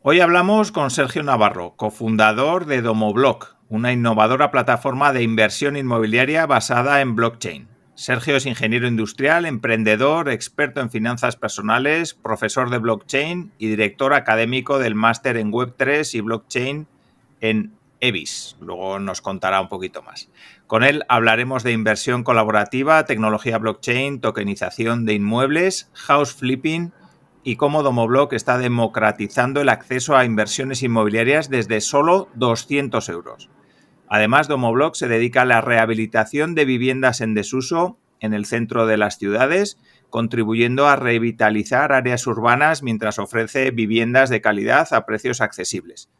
Hoy hablamos con Sergio Navarro, cofundador de Domoblock, una innovadora plataforma de inversión inmobiliaria basada en blockchain. Sergio es ingeniero industrial, emprendedor, experto en finanzas personales, profesor de blockchain y director académico del máster en Web3 y blockchain en EBIS. Luego nos contará un poquito más. Con él hablaremos de inversión colaborativa, tecnología blockchain, tokenización de inmuebles, house flipping y cómo Domoblock está democratizando el acceso a inversiones inmobiliarias desde solo 200 euros. Además, Domoblock se dedica a la rehabilitación de viviendas en desuso en el centro de las ciudades, contribuyendo a revitalizar áreas urbanas mientras ofrece viviendas de calidad a precios accesibles.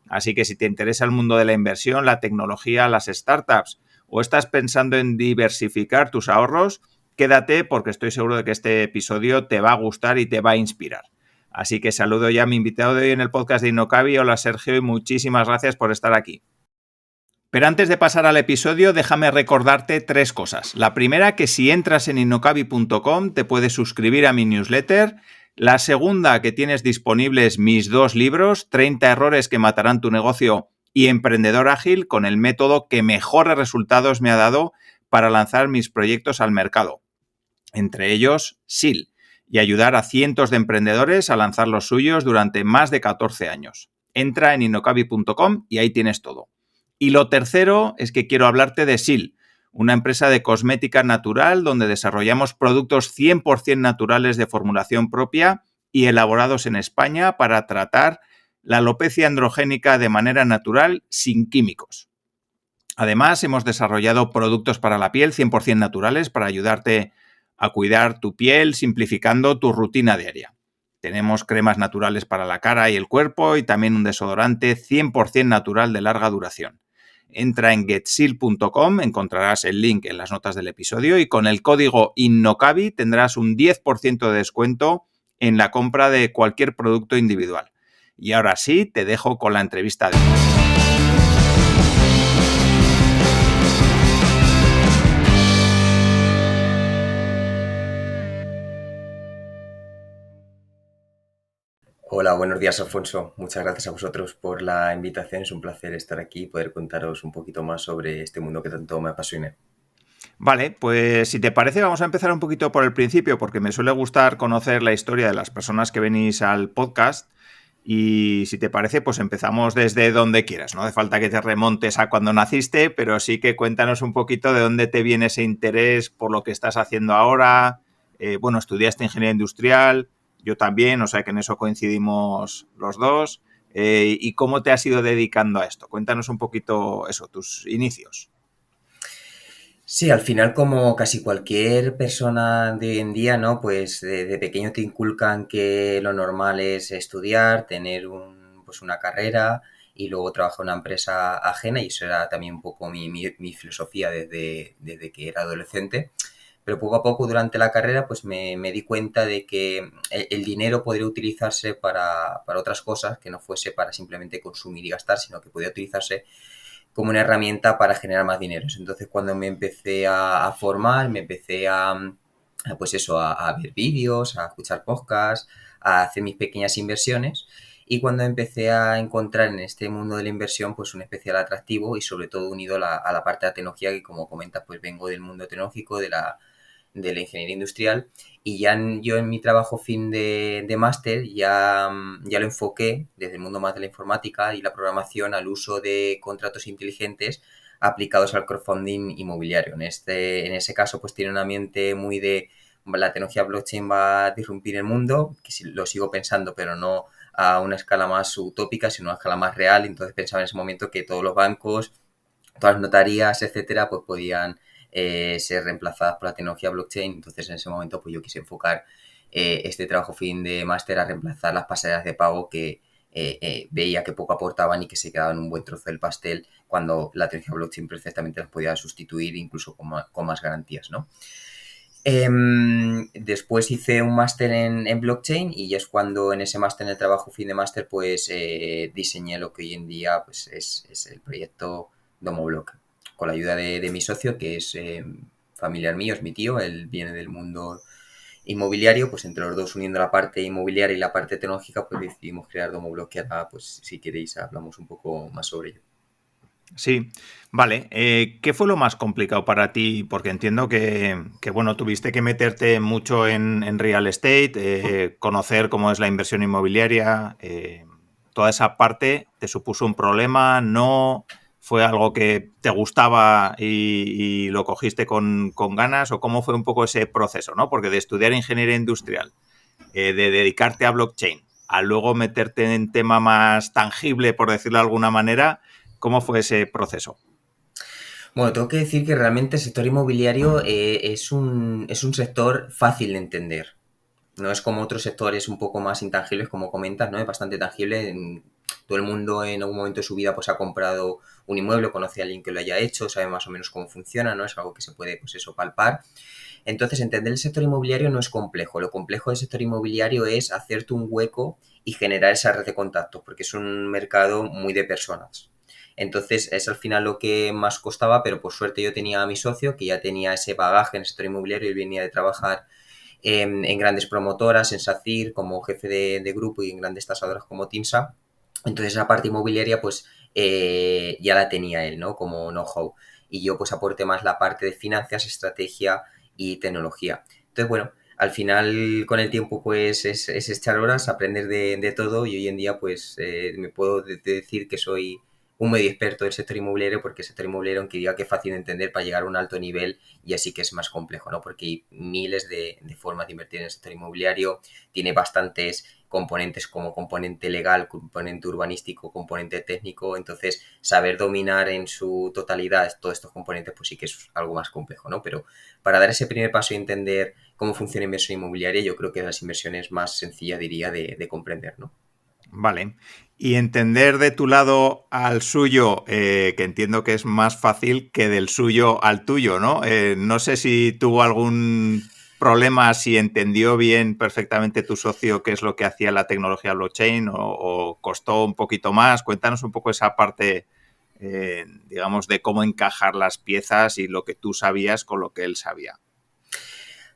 Así que si te interesa el mundo de la inversión, la tecnología, las startups o estás pensando en diversificar tus ahorros, quédate porque estoy seguro de que este episodio te va a gustar y te va a inspirar. Así que saludo ya a mi invitado de hoy en el podcast de Innocabi. Hola Sergio y muchísimas gracias por estar aquí. Pero antes de pasar al episodio, déjame recordarte tres cosas. La primera, que si entras en innocabi.com te puedes suscribir a mi newsletter. La segunda, que tienes disponibles mis dos libros, 30 errores que matarán tu negocio y Emprendedor Ágil, con el método que mejores resultados me ha dado para lanzar mis proyectos al mercado. Entre ellos, SEAL, y ayudar a cientos de emprendedores a lanzar los suyos durante más de 14 años. Entra en innocabi.com y ahí tienes todo. Y lo tercero es que quiero hablarte de SEAL, una empresa de cosmética natural donde desarrollamos productos 100% naturales de formulación propia y elaborados en España para tratar la alopecia androgénica de manera natural sin químicos. Además, hemos desarrollado productos para la piel 100% naturales para ayudarte a cuidar tu piel simplificando tu rutina diaria. Tenemos cremas naturales para la cara y el cuerpo y también un desodorante 100% natural de larga duración. Entra en getseal.com, encontrarás el link en las notas del episodio y con el código INNOCABI tendrás un 10% de descuento en la compra de cualquier producto individual. Y ahora sí, te dejo con la entrevista de hoy. Hola, buenos días, Alfonso. Muchas gracias a vosotros por la invitación. Es un placer estar aquí y poder contaros un poquito más sobre este mundo que tanto me apasiona. Vale, pues si te parece vamos a empezar un poquito por el principio porque me suele gustar conocer la historia de las personas que venís al podcast y si te parece pues empezamos desde donde quieras. No hace falta que te remontes a cuando naciste, pero sí que cuéntanos un poquito de dónde te viene ese interés por lo que estás haciendo ahora. Bueno, estudiaste ingeniería industrial, yo también, o sea que en eso coincidimos los dos. ¿Y cómo te has ido dedicando a esto? Cuéntanos un poquito eso, tus inicios. Sí, al final, como casi cualquier persona de hoy en día, ¿no? Pues de pequeño te inculcan que lo normal es estudiar, tener pues una carrera y luego trabajar en una empresa ajena, y eso era también un poco mi filosofía desde que era adolescente. Pero poco a poco durante la carrera pues me di cuenta de que el dinero podría utilizarse para otras cosas, que no fuese para simplemente consumir y gastar, sino que podía utilizarse como una herramienta para generar más dinero. Entonces, cuando me empecé a formar, me empecé pues eso, a ver vídeos, a escuchar podcasts, a hacer mis pequeñas inversiones. Y cuando empecé a encontrar en este mundo de la inversión pues un especial atractivo y sobre todo unido a la parte de la tecnología, que como comentas pues vengo del mundo tecnológico, de la ingeniería industrial, y ya yo en mi trabajo fin de máster ya lo enfoqué desde el mundo más de la informática y la programación al uso de contratos inteligentes aplicados al crowdfunding inmobiliario. En ese caso pues tiene un ambiente muy de la tecnología blockchain va a disrumpir el mundo, que sí, lo sigo pensando, pero no a una escala más utópica, sino a una escala más real. Entonces pensaba en ese momento que todos los bancos, todas las notarías, etcétera, pues podían ser reemplazadas por la tecnología blockchain. Entonces en ese momento pues yo quise enfocar este trabajo fin de máster a reemplazar las pasarelas de pago que veía que poco aportaban y que se quedaban un buen trozo del pastel, cuando la tecnología blockchain perfectamente las podía sustituir incluso con más garantías, ¿no? Después hice un máster en blockchain, y es cuando en ese máster, en el trabajo fin de máster, pues diseñé lo que hoy en día pues, es el proyecto Domoblock, con la ayuda de mi socio, que es familiar mío, es mi tío. Él viene del mundo inmobiliario, pues entre los dos uniendo la parte inmobiliaria y la parte tecnológica, pues decidimos crear Domoblock, que ahora, pues si queréis, hablamos un poco más sobre ello. Sí, vale. ¿Qué fue lo más complicado para ti? Porque entiendo que, bueno, tuviste que meterte mucho en real estate, conocer cómo es la inversión inmobiliaria, toda esa parte te supuso un problema, no fue algo que te gustaba y lo cogiste con ganas, o cómo fue un poco ese proceso, ¿no? Porque de estudiar ingeniería industrial, de dedicarte a blockchain, a luego meterte en tema más tangible, por decirlo de alguna manera, ¿cómo fue ese proceso? Bueno, tengo que decir que realmente el sector inmobiliario es un sector fácil de entender. No es como otros sectores un poco más intangibles, como comentas, ¿no? Es bastante tangible. Todo el mundo en algún momento de su vida pues ha comprado un inmueble, conoce a alguien que lo haya hecho, sabe más o menos cómo funciona, ¿no? Es algo que se puede, pues eso, palpar. Entonces, entender el sector inmobiliario no es complejo. Lo complejo del sector inmobiliario es hacerte un hueco y generar esa red de contactos, porque es un mercado muy de personas. Entonces, es al final lo que más costaba, pero por suerte yo tenía a mi socio, que ya tenía ese bagaje en el sector inmobiliario y venía de trabajar en grandes promotoras, en SACIR, como jefe de grupo y en grandes tasadoras como TINSA. Entonces, esa parte inmobiliaria, pues ya la tenía él, ¿no? Como know-how. Y yo, pues aporté más la parte de finanzas, estrategia y tecnología. Entonces, bueno, al final, con el tiempo, pues es echar horas, aprender de todo y hoy en día, pues me puedo decir que soy un medio experto del sector inmobiliario porque el sector inmobiliario, aunque diga que es fácil de entender para llegar a un alto nivel, y así que es más complejo, ¿no? Porque hay miles de formas de invertir en el sector inmobiliario, tiene bastantes componentes como componente legal, componente urbanístico, componente técnico, entonces saber dominar en su totalidad todos estos componentes pues sí que es algo más complejo, ¿no? Pero para dar ese primer paso y entender cómo funciona la inversión inmobiliaria, yo creo que es de las inversiones más sencillas, diría, de comprender, ¿no? Vale. Y entender de tu lado al suyo, que entiendo que es más fácil que del suyo al tuyo, ¿no? No sé si tuvo algún problema, si entendió bien perfectamente tu socio qué es lo que hacía la tecnología blockchain o costó un poquito más. Cuéntanos un poco esa parte, digamos, de cómo encajar las piezas y lo que tú sabías con lo que él sabía.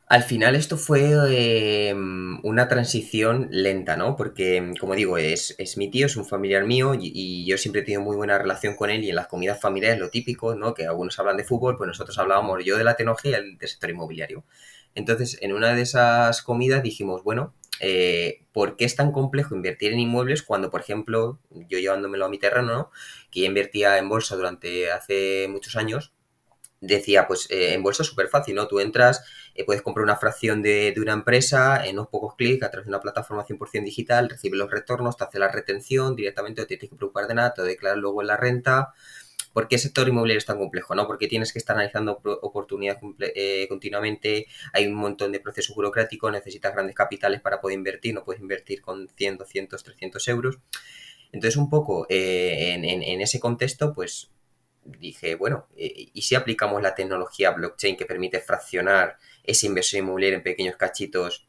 Al final esto fue una transición lenta, ¿no? Porque, como digo, es mi tío, es un familiar mío y yo siempre he tenido muy buena relación con él y en las comidas familiares lo típico, ¿no? Que algunos hablan de fútbol, pues nosotros hablábamos yo de la tecnología y él del sector inmobiliario. Entonces, en una de esas comidas dijimos, bueno, ¿por qué es tan complejo invertir en inmuebles cuando, por ejemplo, yo llevándomelo a mi terreno, ¿no? Que ya invertía en bolsa durante hace muchos años, decía, pues en bolsa es súper fácil, ¿no? Tú entras, puedes comprar una fracción de una empresa en unos pocos clics a través de una plataforma 100% digital, recibes los retornos, te hace la retención directamente, no te tienes que preocupar de nada, te declaras luego en la renta. ¿Por qué el sector inmobiliario es tan complejo? ¿No? Porque tienes que estar analizando oportunidades continuamente, hay un montón de procesos burocráticos, necesitas grandes capitales para poder invertir, no puedes invertir con 100, 200, 300 euros. Entonces, un poco en ese contexto, pues dije, bueno, ¿y si aplicamos la tecnología blockchain que permite fraccionar esa inversión inmobiliaria en pequeños cachitos?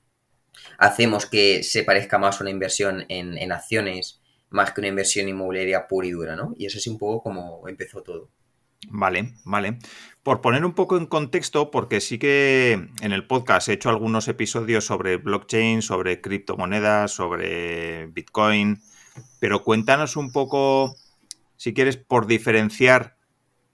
Hacemos que se parezca más a una inversión en acciones más que una inversión inmobiliaria pura y dura, ¿no? Y eso es un poco como empezó todo. Vale, vale. Por poner un poco en contexto, porque sí que en el podcast he hecho algunos episodios sobre blockchain, sobre criptomonedas, sobre Bitcoin, pero cuéntanos un poco, si quieres, por diferenciar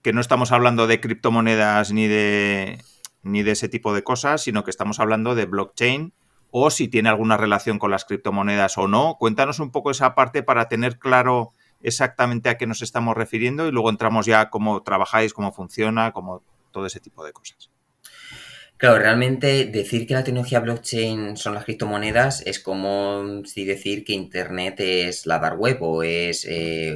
que no estamos hablando de criptomonedas ni de ese tipo de cosas, sino que estamos hablando de blockchain o si tiene alguna relación con las criptomonedas o no. Cuéntanos un poco esa parte para tener claro exactamente a qué nos estamos refiriendo y luego entramos ya a cómo trabajáis, cómo funciona, cómo todo ese tipo de cosas. Claro, realmente decir que la tecnología blockchain son las criptomonedas es como si decir que Internet es la dark web o es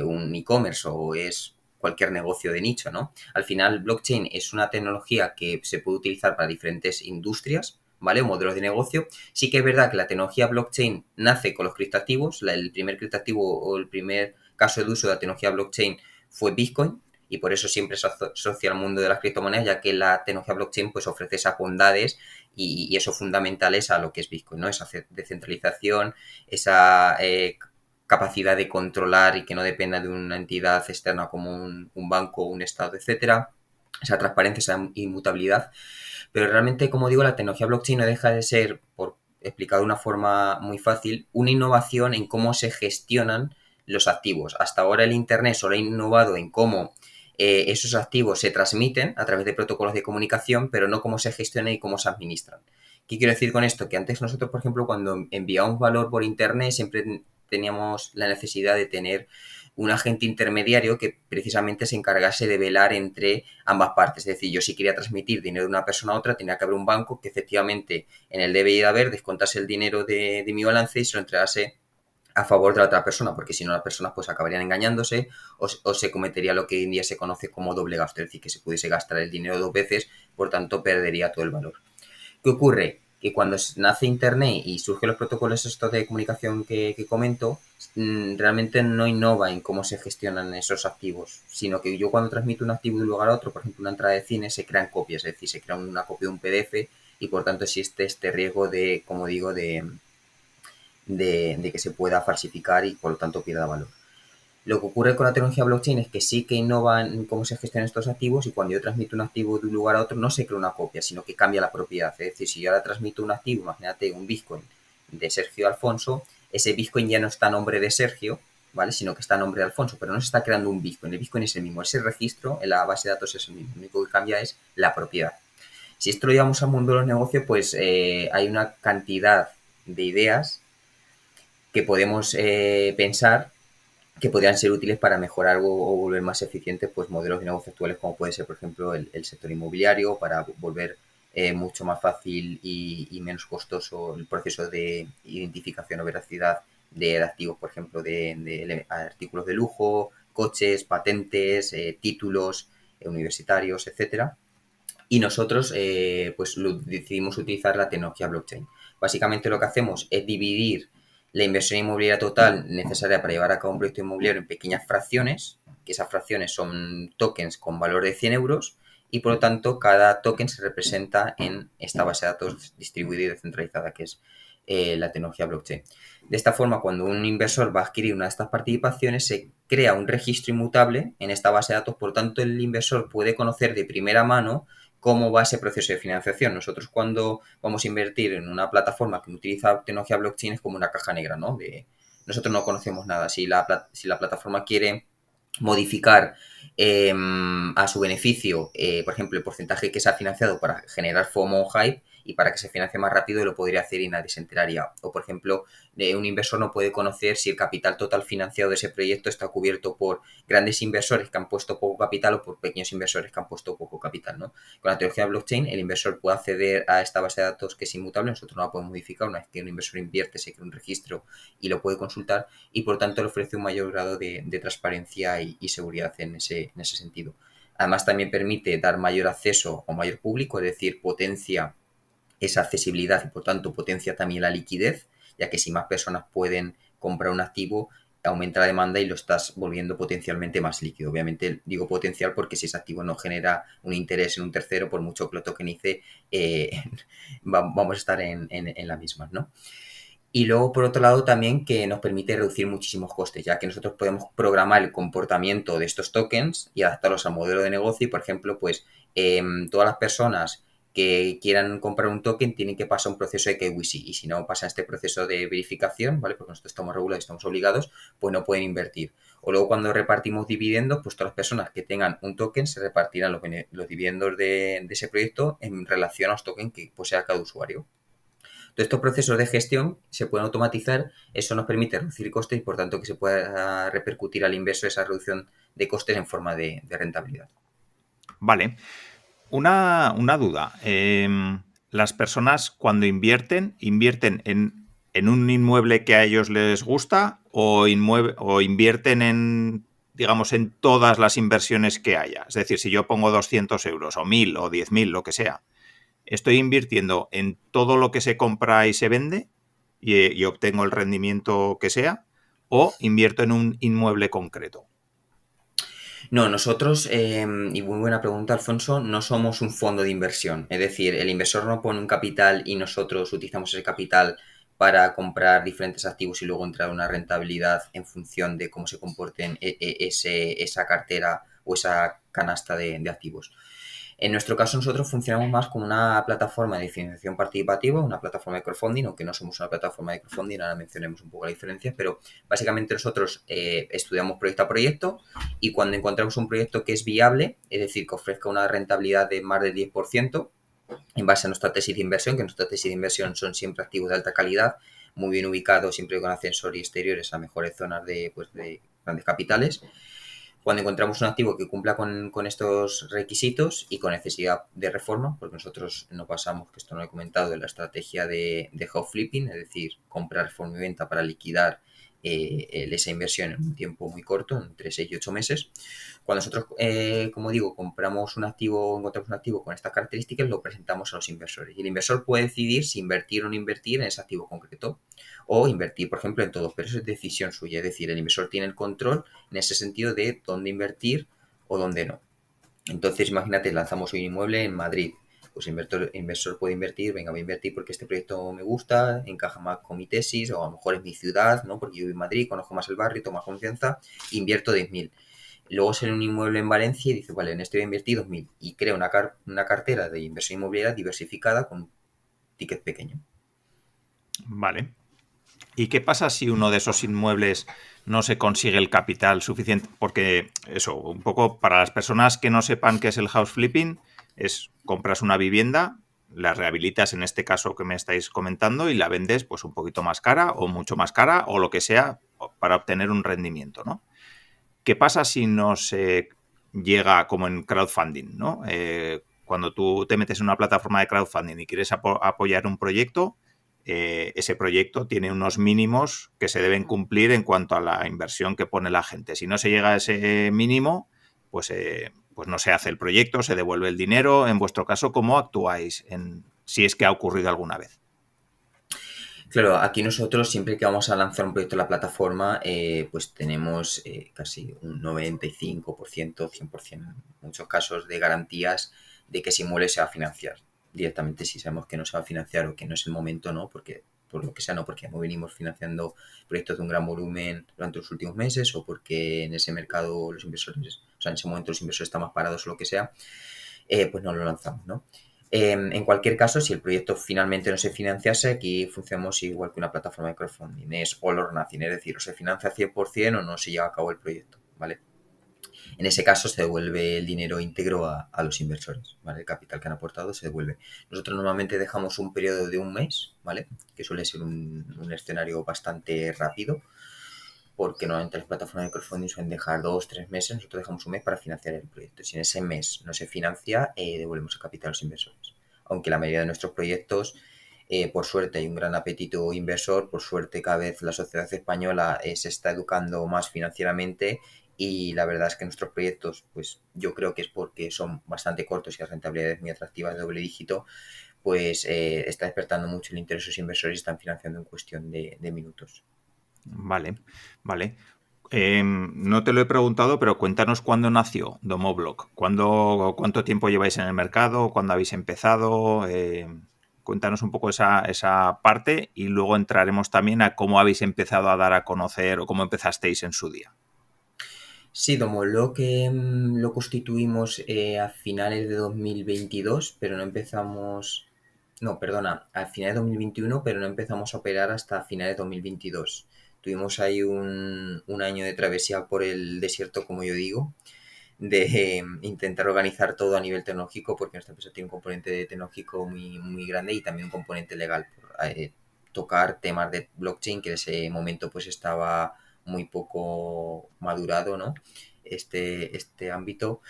un e-commerce o es cualquier negocio de nicho, ¿no? Al final, blockchain es una tecnología que se puede utilizar para diferentes industrias, ¿vale? O modelos de negocio. Sí que es verdad que la tecnología blockchain nace con los criptoactivos. El primer criptoactivo o el primer caso de uso de la tecnología blockchain fue Bitcoin, y por eso siempre se asocia al mundo de las criptomonedas, ya que la tecnología blockchain pues ofrece esas bondades y eso fundamentales a lo que es Bitcoin, ¿no? Esa descentralización, esa capacidad de controlar y que no dependa de una entidad externa como un banco, un estado, etcétera. esa transparencia, esa inmutabilidad. Pero realmente, como digo, la tecnología blockchain no deja de ser, por explicado de una forma muy fácil, una innovación en cómo se gestionan los activos. Hasta ahora el Internet solo ha innovado en cómo esos activos se transmiten a través de protocolos de comunicación, pero no cómo se gestionan y cómo se administran. ¿Qué quiero decir con esto? Que antes nosotros, por ejemplo, cuando enviábamos valor por Internet, siempre teníamos la necesidad de tener un agente intermediario que precisamente se encargase de velar entre ambas partes. Es decir, yo si quería transmitir dinero de una persona a otra, tenía que haber un banco que efectivamente en el debe y haber descontase el dinero de mi balance y se lo entregase a favor de la otra persona, porque si no las personas pues acabarían engañándose o se cometería lo que hoy en día se conoce como doble gasto, es decir, que se pudiese gastar el dinero dos veces, por tanto perdería todo el valor. ¿Qué ocurre? Que cuando nace Internet y surgen los protocolos estos de comunicación que comento, realmente no innova en cómo se gestionan esos activos, sino que yo cuando transmito un activo de un lugar a otro, por ejemplo una entrada de cine, se crean copias, es decir, se crea una copia de un PDF y por tanto existe este riesgo de, como digo, de que se pueda falsificar y por lo tanto pierda valor. Lo que ocurre con la tecnología blockchain es que sí que innova en cómo se gestionan estos activos y cuando yo transmito un activo de un lugar a otro no se crea una copia, sino que cambia la propiedad. Es decir, si yo ahora transmito un activo, imagínate un Bitcoin de Sergio Alfonso, ese Bitcoin ya no está a nombre de Sergio, ¿vale? Sino que está a nombre de Alfonso, pero no se está creando un Bitcoin. El Bitcoin es el mismo, ese registro en la base de datos es el mismo. Lo único que cambia es la propiedad. Si esto lo llevamos al mundo de los negocios, pues hay una cantidad de ideas que podemos pensar que podrían ser útiles para mejorar o volver más eficientes pues, modelos de negocio actuales, como puede ser, por ejemplo, el sector inmobiliario, para volver mucho más fácil y menos costoso el proceso de identificación o veracidad de activos, por ejemplo, de artículos de lujo, coches, patentes, títulos universitarios, etcétera. Y nosotros pues decidimos utilizar la tecnología blockchain. Básicamente lo que hacemos es dividir la inversión inmobiliaria total necesaria para llevar a cabo un proyecto inmobiliario en pequeñas fracciones, que esas fracciones son tokens con valor de 100 euros y por lo tanto cada token se representa en esta base de datos distribuida y descentralizada que es la tecnología blockchain. De esta forma, cuando un inversor va a adquirir una de estas participaciones, se crea un registro inmutable en esta base de datos, por lo tanto el inversor puede conocer de primera mano cómo va ese proceso de financiación. Nosotros cuando vamos a invertir en una plataforma que utiliza tecnología blockchain es como una caja negra, ¿no? Nosotros no conocemos nada. Si la plataforma quiere modificar a su beneficio, por ejemplo, el porcentaje que se ha financiado para generar FOMO o hype y para que se financie más rápido lo podría hacer y nadie se enteraría. O, por ejemplo, un inversor no puede conocer si el capital total financiado de ese proyecto está cubierto por grandes inversores que han puesto poco capital o por pequeños inversores que han puesto poco capital, ¿no? Con la tecnología blockchain, el inversor puede acceder a esta base de datos que es inmutable, nosotros no la podemos modificar, una vez que un inversor invierte, se crea un registro y lo puede consultar y por tanto le ofrece un mayor grado de transparencia y seguridad en ese sentido. Además también permite dar mayor acceso o mayor público, es decir, potencia esa accesibilidad y por tanto potencia también la liquidez, ya que si más personas pueden comprar un activo, aumenta la demanda y lo estás volviendo potencialmente más líquido. Obviamente digo potencial porque si ese activo no genera un interés en un tercero, por mucho que lo tokenice, vamos a estar en la misma, ¿no? Y luego, por otro lado, también que nos permite reducir muchísimos costes, ya que nosotros podemos programar el comportamiento de estos tokens y adaptarlos al modelo de negocio y, por ejemplo, pues todas las personas que quieran comprar un token tienen que pasar un proceso de KYC y si no pasan este proceso de verificación, ¿vale? Porque nosotros estamos regulados y estamos obligados, pues no pueden invertir. O luego cuando repartimos dividendos, pues todas las personas que tengan un token se repartirán los dividendos de ese proyecto en relación a los tokens que posea cada usuario. Todos estos procesos de gestión se pueden automatizar, eso nos permite reducir costes y por tanto que se pueda repercutir al inversor esa reducción de costes en forma de rentabilidad. Vale. Una duda. Las personas cuando invierten en un inmueble que a ellos les gusta o invierten en, digamos, en todas las inversiones que haya. Es decir, si yo pongo 200 euros o 1000 o 10.000, lo que sea, estoy invirtiendo en todo lo que se compra y se vende y obtengo el rendimiento que sea, o invierto en un inmueble concreto. No, nosotros, y muy buena pregunta, Alfonso, no somos un fondo de inversión. Es decir, el inversor no pone un capital y nosotros utilizamos ese capital para comprar diferentes activos y luego entrar a una rentabilidad en función de cómo se comporten esa cartera o esa canasta de activos. En nuestro caso, nosotros funcionamos más como una plataforma de financiación participativa, una plataforma de crowdfunding, aunque no somos una plataforma de crowdfunding, ahora mencionemos un poco la diferencia, pero básicamente nosotros estudiamos proyecto a proyecto y cuando encontramos un proyecto que es viable, es decir, que ofrezca una rentabilidad de más del 10%, en base a nuestra tesis de inversión, que nuestra tesis de inversión son siempre activos de alta calidad, muy bien ubicados, siempre con ascensor y exteriores a mejores zonas de grandes capitales. Cuando encontramos un activo que cumpla con estos requisitos y con necesidad de reforma, porque nosotros no pasamos, que esto no he comentado, de la estrategia de house flipping, es decir, comprar, reforma y venta para liquidar esa inversión en un tiempo muy corto, entre 6 y 8 meses. Cuando nosotros, como digo, compramos un activo, encontramos un activo con estas características, lo presentamos a los inversores. Y el inversor puede decidir si invertir o no invertir en ese activo concreto o invertir, por ejemplo, en todo, pero eso es decisión suya. Es decir, el inversor tiene el control en ese sentido de dónde invertir o dónde no. Entonces, imagínate, lanzamos un inmueble en Madrid. Pues el inversor puede invertir, venga, voy a invertir porque este proyecto me gusta, encaja más con mi tesis, o a lo mejor es mi ciudad, ¿no? Porque yo vivo en Madrid, conozco más el barrio, tomo más confianza, invierto 10.000. Luego sale un inmueble en Valencia y dice, vale, en este voy a invertir 2.000 y crea una cartera de inversión inmobiliaria diversificada con un ticket pequeño. Vale. ¿Y qué pasa si uno de esos inmuebles no se consigue el capital suficiente? Porque eso, un poco para las personas que no sepan qué es el house flipping, es compras una vivienda, la rehabilitas en este caso que me estáis comentando y la vendes pues un poquito más cara o mucho más cara o lo que sea para obtener un rendimiento, ¿no? ¿Qué pasa si no se llega como en crowdfunding, ¿no? Cuando tú te metes en una plataforma de crowdfunding y quieres apoyar un proyecto, ese proyecto tiene unos mínimos que se deben cumplir en cuanto a la inversión que pone la gente. Si no se llega a ese mínimo, pues no se hace el proyecto, se devuelve el dinero. En vuestro caso, ¿cómo actuáis si es que ha ocurrido alguna vez? Claro, aquí nosotros siempre que vamos a lanzar un proyecto en la plataforma, pues tenemos casi un 95%, 100%, en muchos casos de garantías de que ese inmueble se va a financiar directamente. Si sabemos que no se va a financiar o que no es el momento, no, porque por lo que sea, no, porque no venimos financiando proyectos de un gran volumen durante los últimos meses o porque en ese mercado los inversores, o sea, en ese momento los inversores están más parados o lo que sea, pues no lo lanzamos, ¿no? En cualquier caso, si el proyecto finalmente no se financiase, aquí funcionamos igual que una plataforma de crowdfunding. Es all or nothing, es decir, o se financia al 100% o no se lleva a cabo el proyecto, ¿vale? En ese caso se devuelve el dinero íntegro a los inversores, ¿vale? El capital que han aportado se devuelve. Nosotros normalmente dejamos un periodo de un mes, ¿vale? Que suele ser un escenario bastante rápido, porque normalmente las plataformas de crowdfunding suelen dejar 2 o 3 meses, nosotros dejamos un mes para financiar el proyecto. Si en ese mes no se financia, devolvemos el capital a los inversores. Aunque la mayoría de nuestros proyectos, por suerte, hay un gran apetito inversor, por suerte cada vez la sociedad española se está educando más financieramente y la verdad es que nuestros proyectos, pues yo creo que es porque son bastante cortos y la rentabilidad es muy atractiva de doble dígito, pues está despertando mucho el interés de los inversores y están financiando en cuestión de minutos. Vale, vale. No te lo he preguntado, pero cuéntanos cuándo nació Domoblock. ¿Cuánto tiempo lleváis en el mercado? ¿Cuándo habéis empezado? Cuéntanos un poco esa parte y luego entraremos también a cómo habéis empezado a dar a conocer o cómo empezasteis en su día. Sí, Domolo que lo constituimos a finales de 2022, pero no empezamos, no, perdona, a finales de 2021, pero no empezamos a operar hasta finales de 2022. Tuvimos ahí un año de travesía por el desierto, como yo digo, de intentar organizar todo a nivel tecnológico, porque nuestra empresa tiene un componente tecnológico muy, muy grande y también un componente legal, por tocar temas de blockchain que en ese momento pues estaba muy poco madurado, ¿no? Este ámbito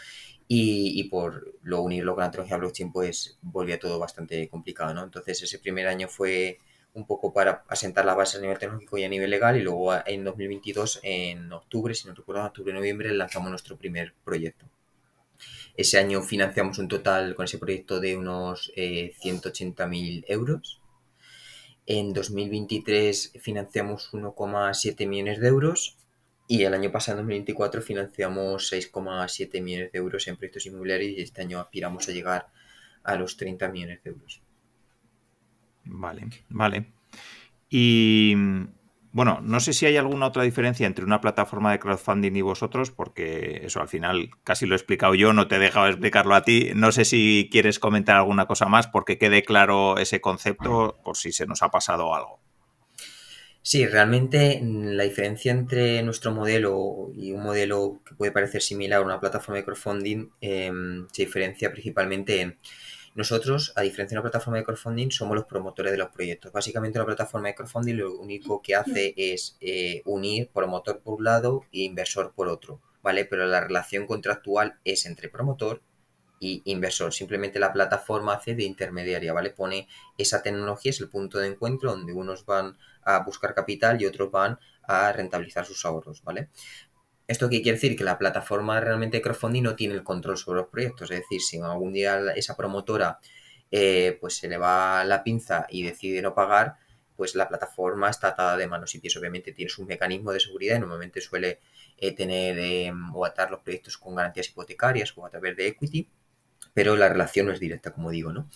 y por lo unirlo con la tecnología blockchain pues volvía todo bastante complicado, ¿no? Entonces ese primer año fue un poco para asentar las bases a nivel tecnológico y a nivel legal y luego en 2022, en octubre, si no recuerdo, en octubre-noviembre lanzamos nuestro primer proyecto. Ese año financiamos un total con ese proyecto de unos 180.000 euros. En 2023 financiamos 1,7 millones de euros y el año pasado, en 2024, financiamos 6,7 millones de euros en proyectos inmobiliarios y este año aspiramos a llegar a los 30 millones de euros. Vale, vale. Y Bueno, no sé si hay alguna otra diferencia entre una plataforma de crowdfunding y vosotros, porque eso al final casi lo he explicado yo, no te he dejado explicarlo a ti. No sé si quieres comentar alguna cosa más porque quede claro ese concepto por si se nos ha pasado algo. Sí, realmente la diferencia entre nuestro modelo y un modelo que puede parecer similar a una plataforma de crowdfunding se diferencia principalmente en nosotros, a diferencia de una plataforma de crowdfunding, somos los promotores de los proyectos. Básicamente una plataforma de crowdfunding lo único que hace es unir promotor por un lado e inversor por otro, ¿vale? Pero la relación contractual es entre promotor y inversor. Simplemente la plataforma hace de intermediaria, ¿vale? Pone esa tecnología, es el punto de encuentro donde unos van a buscar capital y otros van a rentabilizar sus ahorros, ¿vale? ¿Esto qué quiere decir? Que la plataforma realmente de crowdfunding no tiene el control sobre los proyectos. Es decir, si algún día esa promotora pues se le va la pinza y decide no pagar, pues la plataforma está atada de manos y pies. Obviamente tiene un mecanismo de seguridad y normalmente suele tener o atar los proyectos con garantías hipotecarias o a través de equity, pero la relación no es directa, como digo, ¿no?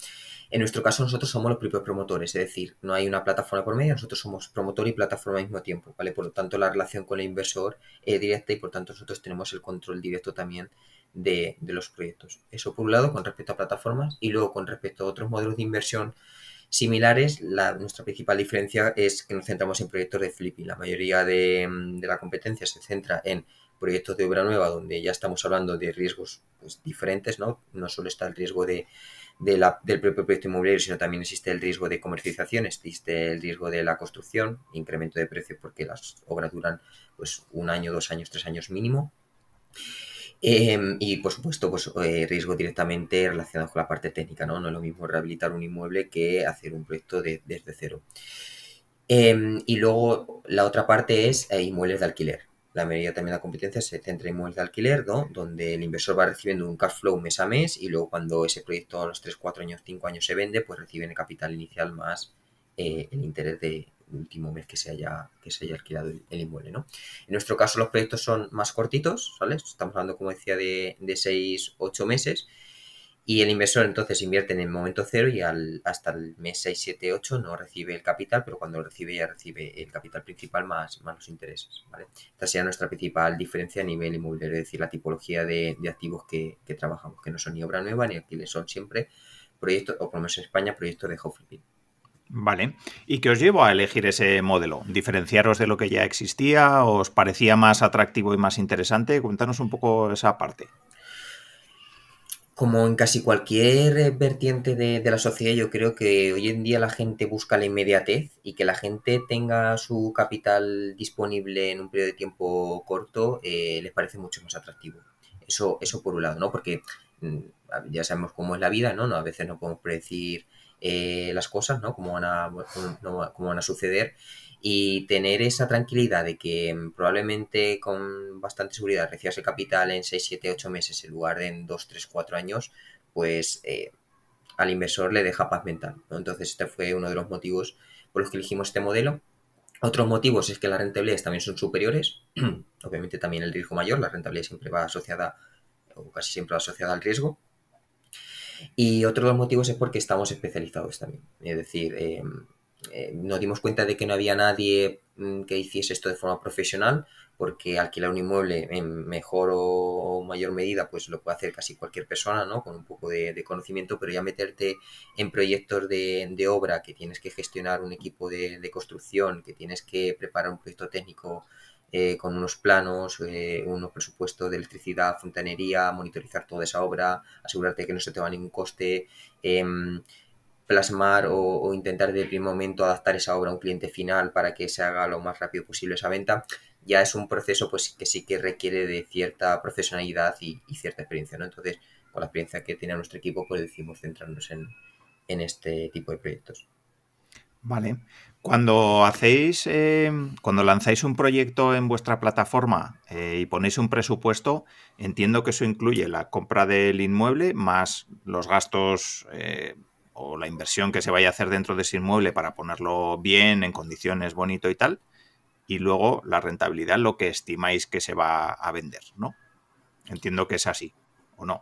En nuestro caso, nosotros somos los propios promotores, es decir, no hay una plataforma por medio, nosotros somos promotor y plataforma al mismo tiempo, ¿vale? Por lo tanto, la relación con el inversor es directa y por tanto nosotros tenemos el control directo también de los proyectos. Eso por un lado con respecto a plataformas y luego con respecto a otros modelos de inversión similares, nuestra principal diferencia es que nos centramos en proyectos de flipping. La mayoría de la competencia se centra en proyectos de obra nueva donde ya estamos hablando de riesgos pues, diferentes, ¿no? No solo está el riesgo del propio proyecto inmobiliario, sino también existe el riesgo de comercialización, existe el riesgo de la construcción, incremento de precios porque las obras duran pues un año, 2 años, 3 años mínimo. Y por supuesto, pues riesgo directamente relacionado con la parte técnica, ¿no? No es lo mismo rehabilitar un inmueble que hacer un proyecto desde cero. Y luego la otra parte es inmuebles de alquiler. La mayoría también de la competencia se centra en inmuebles de alquiler, ¿no? Donde el inversor va recibiendo un cash flow mes a mes y luego cuando ese proyecto a los 3 4 años, 5 años se vende, pues reciben el capital inicial más el interés de último mes que se haya alquilado el inmueble, ¿no? En nuestro caso los proyectos son más cortitos, ¿vale? Estamos hablando, como decía, de 6 8 meses y el inversor entonces invierte en el momento cero y hasta el mes 6 7 8 no recibe el capital, pero cuando lo recibe ya recibe el capital principal más los intereses, ¿vale? Esta sería nuestra principal diferencia a nivel inmobiliario, es decir, la tipología de activos que trabajamos, que no son ni obra nueva ni alquiler, son siempre proyectos, o por lo menos en España, proyectos de house flipping. Vale. ¿Y qué os llevó a elegir ese modelo? ¿Diferenciaros de lo que ya existía? ¿Os parecía más atractivo y más interesante? Cuéntanos un poco esa parte. Como en casi cualquier vertiente de la sociedad, yo creo que hoy en día la gente busca la inmediatez y que la gente tenga su capital disponible en un periodo de tiempo corto les parece mucho más atractivo. Eso por un lado, ¿no? Porque mm, ya sabemos cómo es la vida, ¿no? A veces no podemos predecir las cosas, ¿no? Cómo van a suceder y tener esa tranquilidad de que probablemente con bastante seguridad recibas el capital en 6 7 8 meses en lugar de en 2 3 4 años, pues al inversor le deja paz mental, ¿no? Entonces este fue uno de los motivos por los que elegimos este modelo. Otros motivos es que las rentabilidades también son superiores, obviamente también el riesgo mayor, la rentabilidad siempre va asociada o casi siempre va asociada al riesgo. Y otro de los motivos es porque estamos especializados también. Es decir, nos dimos cuenta de que no había nadie que hiciese esto de forma profesional, porque alquilar un inmueble en mejor o mayor medida, pues lo puede hacer casi cualquier persona, ¿no? Con un poco de conocimiento, pero ya meterte en proyectos de obra, que tienes que gestionar un equipo de construcción, que tienes que preparar un proyecto técnico con unos planos, unos presupuestos de electricidad, fontanería, monitorizar toda esa obra, asegurarte que no se te va ningún coste, plasmar o intentar de primer momento adaptar esa obra a un cliente final para que se haga lo más rápido posible esa venta, ya es un proceso pues que sí que requiere de cierta profesionalidad y cierta experiencia, ¿no? Entonces, con la experiencia que tiene nuestro equipo, pues decidimos centrarnos en este tipo de proyectos. Vale. Cuando lanzáis un proyecto en vuestra plataforma y ponéis un presupuesto, entiendo que eso incluye la compra del inmueble más los gastos o la inversión que se vaya a hacer dentro de ese inmueble para ponerlo bien, en condiciones bonito y tal, y luego la rentabilidad, lo que estimáis que se va a vender, ¿no? Entiendo que es así, ¿o no?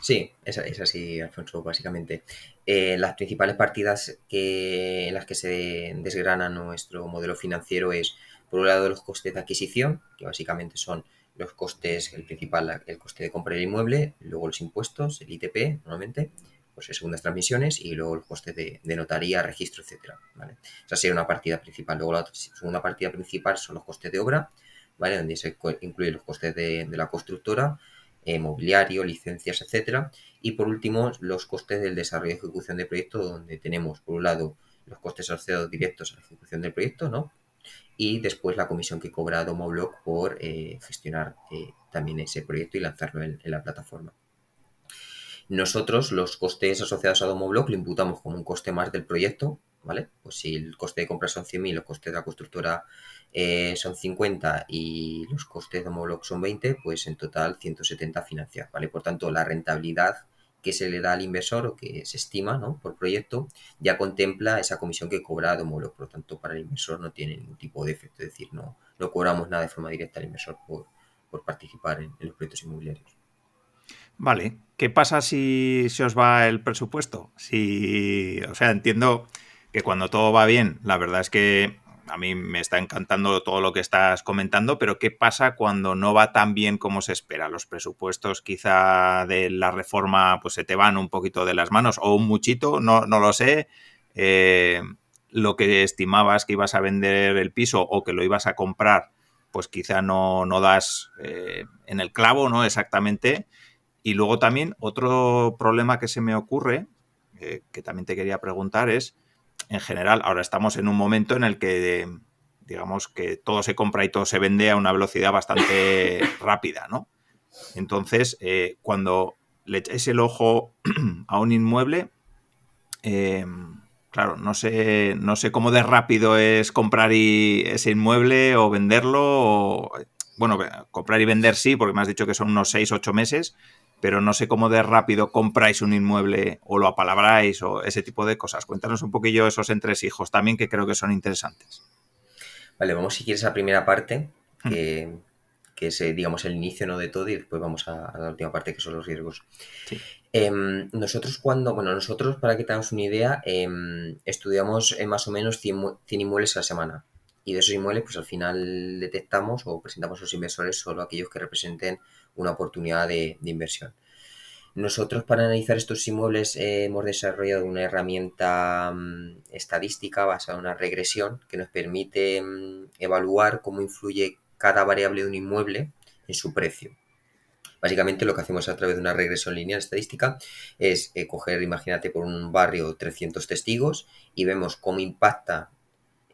Sí, es así, Alfonso, básicamente. Las principales partidas en las que se desgrana nuestro modelo financiero es, por un lado, los costes de adquisición, que básicamente son los costes, el principal, el coste de compra del inmueble, luego los impuestos, el ITP, normalmente, pues segundas transmisiones, y luego los costes de notaría, registro, etcétera, ¿vale? Esa sería una partida principal. Luego la segunda partida principal son los costes de obra, ¿vale? Donde se incluyen los costes de la constructora, mobiliario, licencias, etcétera. Y por último, los costes del desarrollo y ejecución del proyecto, donde tenemos, por un lado, los costes asociados directos a la ejecución del proyecto, ¿no? Y después la comisión que cobra Domoblock por gestionar también ese proyecto y lanzarlo en la plataforma. Nosotros los costes asociados a Domoblock lo imputamos como un coste más del proyecto, ¿vale? Pues si el coste de compra son 100.000, los costes de la constructora son 50 y los costes de Domoblock son 20, pues en total 170 financiar, ¿vale? Por tanto, la rentabilidad que se le da al inversor o que se estima, ¿no?, por proyecto, ya contempla esa comisión que cobra Domoblock. Por lo tanto, para el inversor no tiene ningún tipo de efecto, es decir, no cobramos nada de forma directa al inversor por participar en los proyectos inmobiliarios. Vale, ¿qué pasa si se os va el presupuesto? Si, o sea, entiendo que cuando todo va bien, la verdad es que a mí me está encantando todo lo que estás comentando, pero ¿qué pasa cuando no va tan bien como se espera? Los presupuestos quizá de la reforma pues se te van un poquito de las manos o un muchito, no lo sé. Eh, lo que estimabas que ibas a vender el piso o que lo ibas a comprar, pues quizá no das en el clavo, ¿no? Exactamente. Y luego también otro problema que se me ocurre, que también te quería preguntar, es, en general, ahora estamos en un momento en el que, digamos, que todo se compra y todo se vende a una velocidad bastante rápida, ¿no? Entonces, cuando le echáis el ojo a un inmueble, eh, claro, no sé cómo de rápido es comprar ese inmueble o venderlo. Bueno, comprar y vender sí, porque me has dicho que son unos 6 u 8 meses, pero no sé cómo de rápido compráis un inmueble o lo apalabráis o ese tipo de cosas. Cuéntanos un poquillo esos entresijos también, que creo que son interesantes. Vale, vamos si quieres a la primera parte, que es, digamos, el inicio, ¿no?, de todo, y después vamos a la última parte, que son los riesgos. Sí. Nosotros, para que te hagas una idea, estudiamos más o menos 100 inmuebles a la semana. Y de esos inmuebles, pues al final detectamos o presentamos a los inversores solo aquellos que representen una oportunidad de inversión. Nosotros, para analizar estos inmuebles, hemos desarrollado una herramienta estadística basada en una regresión que nos permite evaluar cómo influye cada variable de un inmueble en su precio. Básicamente lo que hacemos a través de una regresión lineal estadística es coger, imagínate, por un barrio 300 testigos y vemos cómo impacta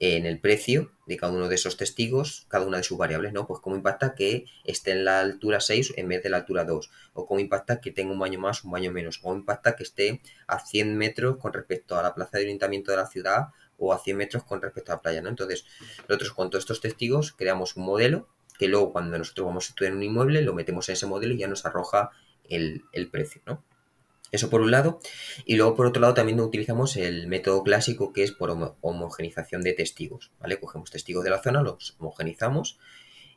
en el precio de cada uno de esos testigos, cada una de sus variables, ¿no? Pues cómo impacta que esté en la altura 6 en vez de la altura 2, o cómo impacta que tenga un baño más, un baño menos, o cómo impacta que esté a 100 metros con respecto a la plaza de orientamiento de la ciudad o a 100 metros con respecto a la playa, ¿no? Entonces, nosotros con todos estos testigos creamos un modelo que luego cuando nosotros vamos a estudiar un inmueble lo metemos en ese modelo y ya nos arroja el precio, ¿no? Eso por un lado. Y luego por otro lado también utilizamos el método clásico, que es por homogenización de testigos, ¿vale? Cogemos testigos de la zona, los homogenizamos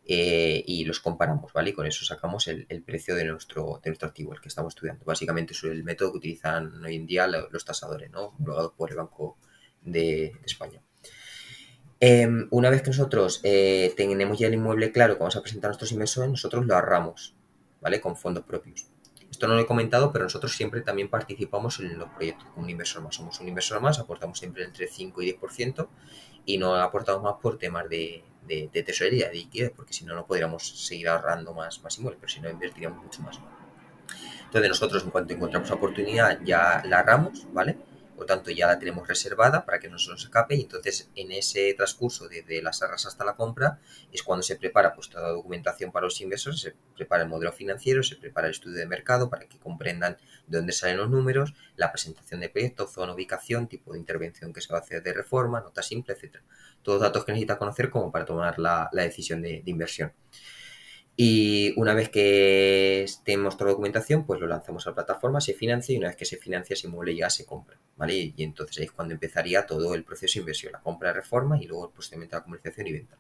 y los comparamos, ¿vale? Y con eso sacamos el precio de nuestro activo, el que estamos estudiando. Básicamente es el método que utilizan hoy en día los tasadores, ¿no?, homologados por el Banco de España. Una vez que nosotros tenemos ya el inmueble claro que vamos a presentar a nuestros inversores, nosotros lo ahorramos, ¿vale?, con fondos propios. Esto no lo he comentado, pero nosotros siempre también participamos en los proyectos como un inversor más. Somos un inversor más, aportamos siempre entre 5 y 10% y no aportamos más por temas de tesorería, de liquidez, porque si no, no podríamos seguir ahorrando más inmuebles, pero si no, invertiríamos mucho más. Entonces nosotros, en cuanto encontramos oportunidad, ya la ahorramos, ¿vale? Por tanto, ya la tenemos reservada para que no se nos escape y entonces en ese transcurso desde las arras hasta la compra es cuando se prepara pues toda la documentación para los inversores, se prepara el modelo financiero, se prepara el estudio de mercado para que comprendan de dónde salen los números, la presentación de proyecto, zona, ubicación, tipo de intervención que se va a hacer de reforma, nota simple, etcétera. Todos datos que necesita conocer como para tomar la decisión de inversión. Y una vez que tenemos toda la documentación, pues lo lanzamos a la plataforma, se financia y una vez que se financia, ese inmueble ya se compra, ¿vale? Y entonces ahí es cuando empezaría todo el proceso de inversión, la compra, reforma y luego posteriormente la comercialización y venta.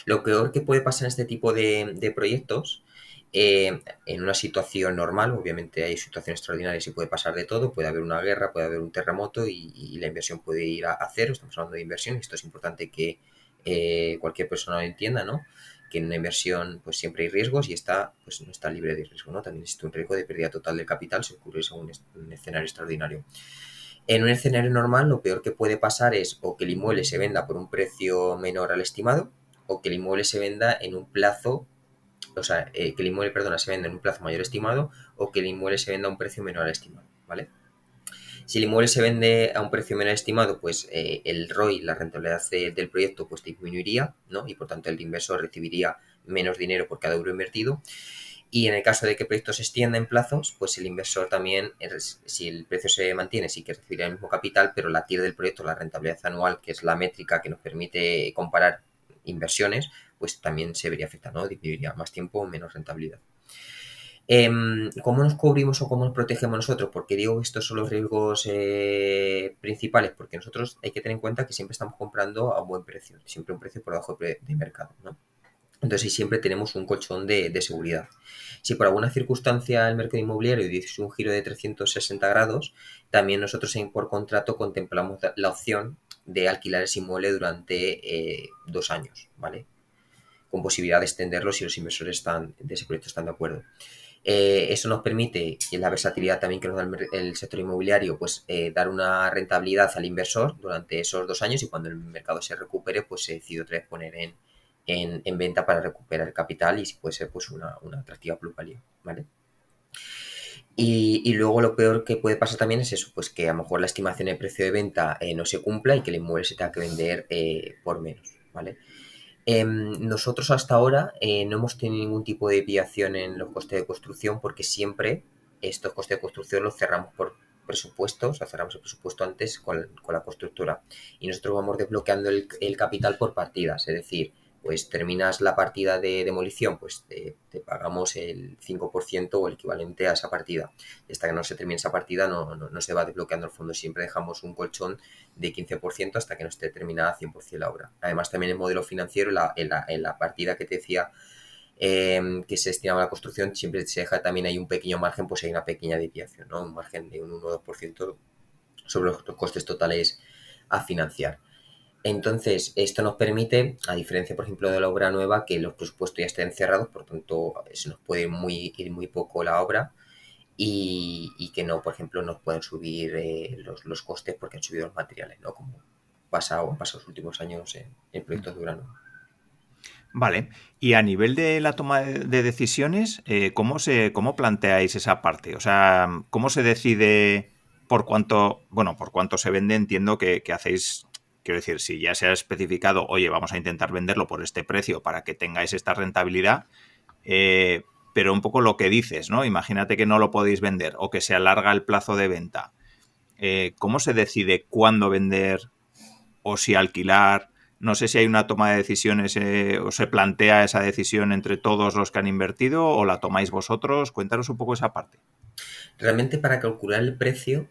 Lo peor que puede pasar en este tipo de proyectos, en una situación normal, obviamente hay situaciones extraordinarias y puede pasar de todo, puede haber una guerra, puede haber un terremoto y la inversión puede ir a cero, estamos hablando de inversión y esto es importante que cualquier persona lo entienda, ¿no? Que en una inversión pues siempre hay riesgos y esta pues no está libre de riesgo, ¿no? También existe un riesgo de pérdida total del capital si ocurriese un escenario extraordinario. En un escenario normal, lo peor que puede pasar es o que el inmueble se venda por un precio menor al estimado o que el inmueble se venda en un plazo, o sea, que el inmueble, perdona, se venda en un plazo mayor estimado o que el inmueble se venda a un precio menor al estimado, ¿vale? Si el inmueble se vende a un precio menor estimado, pues el ROI, la rentabilidad del proyecto, pues disminuiría, ¿no? Y por tanto el inversor recibiría menos dinero por cada euro invertido. Y en el caso de que el proyecto se extienda en plazos, pues el inversor también, si el precio se mantiene, sí que recibiría el mismo capital, pero la TIR del proyecto, la rentabilidad anual, que es la métrica que nos permite comparar inversiones, pues también se vería afectada, ¿no? Disminuiría más tiempo, menos rentabilidad. ¿Cómo nos cubrimos o cómo nos protegemos nosotros? Porque digo que estos son los riesgos principales, porque nosotros hay que tener en cuenta que siempre estamos comprando a un buen precio, siempre un precio por debajo de mercado, ¿no? Entonces ahí siempre tenemos un colchón de seguridad. Si por alguna circunstancia el mercado inmobiliario dice un giro de 360 grados, también nosotros por contrato contemplamos la opción de alquilar ese inmueble durante 2 años, ¿vale? Con posibilidad de extenderlo si los inversores de ese proyecto están de acuerdo. Eso nos permite, y la versatilidad también que nos da el sector inmobiliario, pues dar una rentabilidad al inversor durante esos 2 años y cuando el mercado se recupere, pues se decide otra vez poner en venta para recuperar el capital y si puede ser pues una atractiva plusvalía, ¿vale? Y luego lo peor que puede pasar también es eso, pues que a lo mejor la estimación de precio de venta no se cumpla y que el inmueble se tenga que vender por menos, ¿vale? Nosotros hasta ahora no hemos tenido ningún tipo de desviación en los costes de construcción porque siempre estos costes de construcción los cerramos por presupuestos, o sea, cerramos el presupuesto antes con la constructora y nosotros vamos desbloqueando el capital por partidas, es decir, pues terminas la partida de demolición, pues te pagamos el 5% o el equivalente a esa partida. Y hasta que no se termine esa partida no se va desbloqueando el fondo, siempre dejamos un colchón de 15% hasta que no esté terminada 100% la obra. Además, también el modelo financiero, en la partida que te decía que se destinaba a la construcción, siempre se deja también hay un pequeño margen, pues hay una pequeña desviación, ¿no? Un margen de un 1 o 2% sobre los costes totales a financiar. Entonces, esto nos permite, a diferencia, por ejemplo, de la obra nueva, que los presupuestos ya estén cerrados, por tanto, se nos puede ir muy poco la obra y que no, por ejemplo, nos pueden subir los costes porque han subido los materiales, ¿no? Como han pasado los últimos años en proyectos de urano. Vale. Y a nivel de la toma de decisiones, ¿cómo planteáis esa parte? O sea, ¿cómo se decide por cuánto se vende? Entiendo que hacéis, quiero decir, si ya se ha especificado, oye, vamos a intentar venderlo por este precio para que tengáis esta rentabilidad, pero un poco lo que dices, ¿no? Imagínate que no lo podéis vender o que se alarga el plazo de venta. ¿Cómo se decide cuándo vender o si alquilar? No sé si hay una toma de decisiones o se plantea esa decisión entre todos los que han invertido o la tomáis vosotros. Cuéntanos un poco esa parte. Realmente para calcular el precio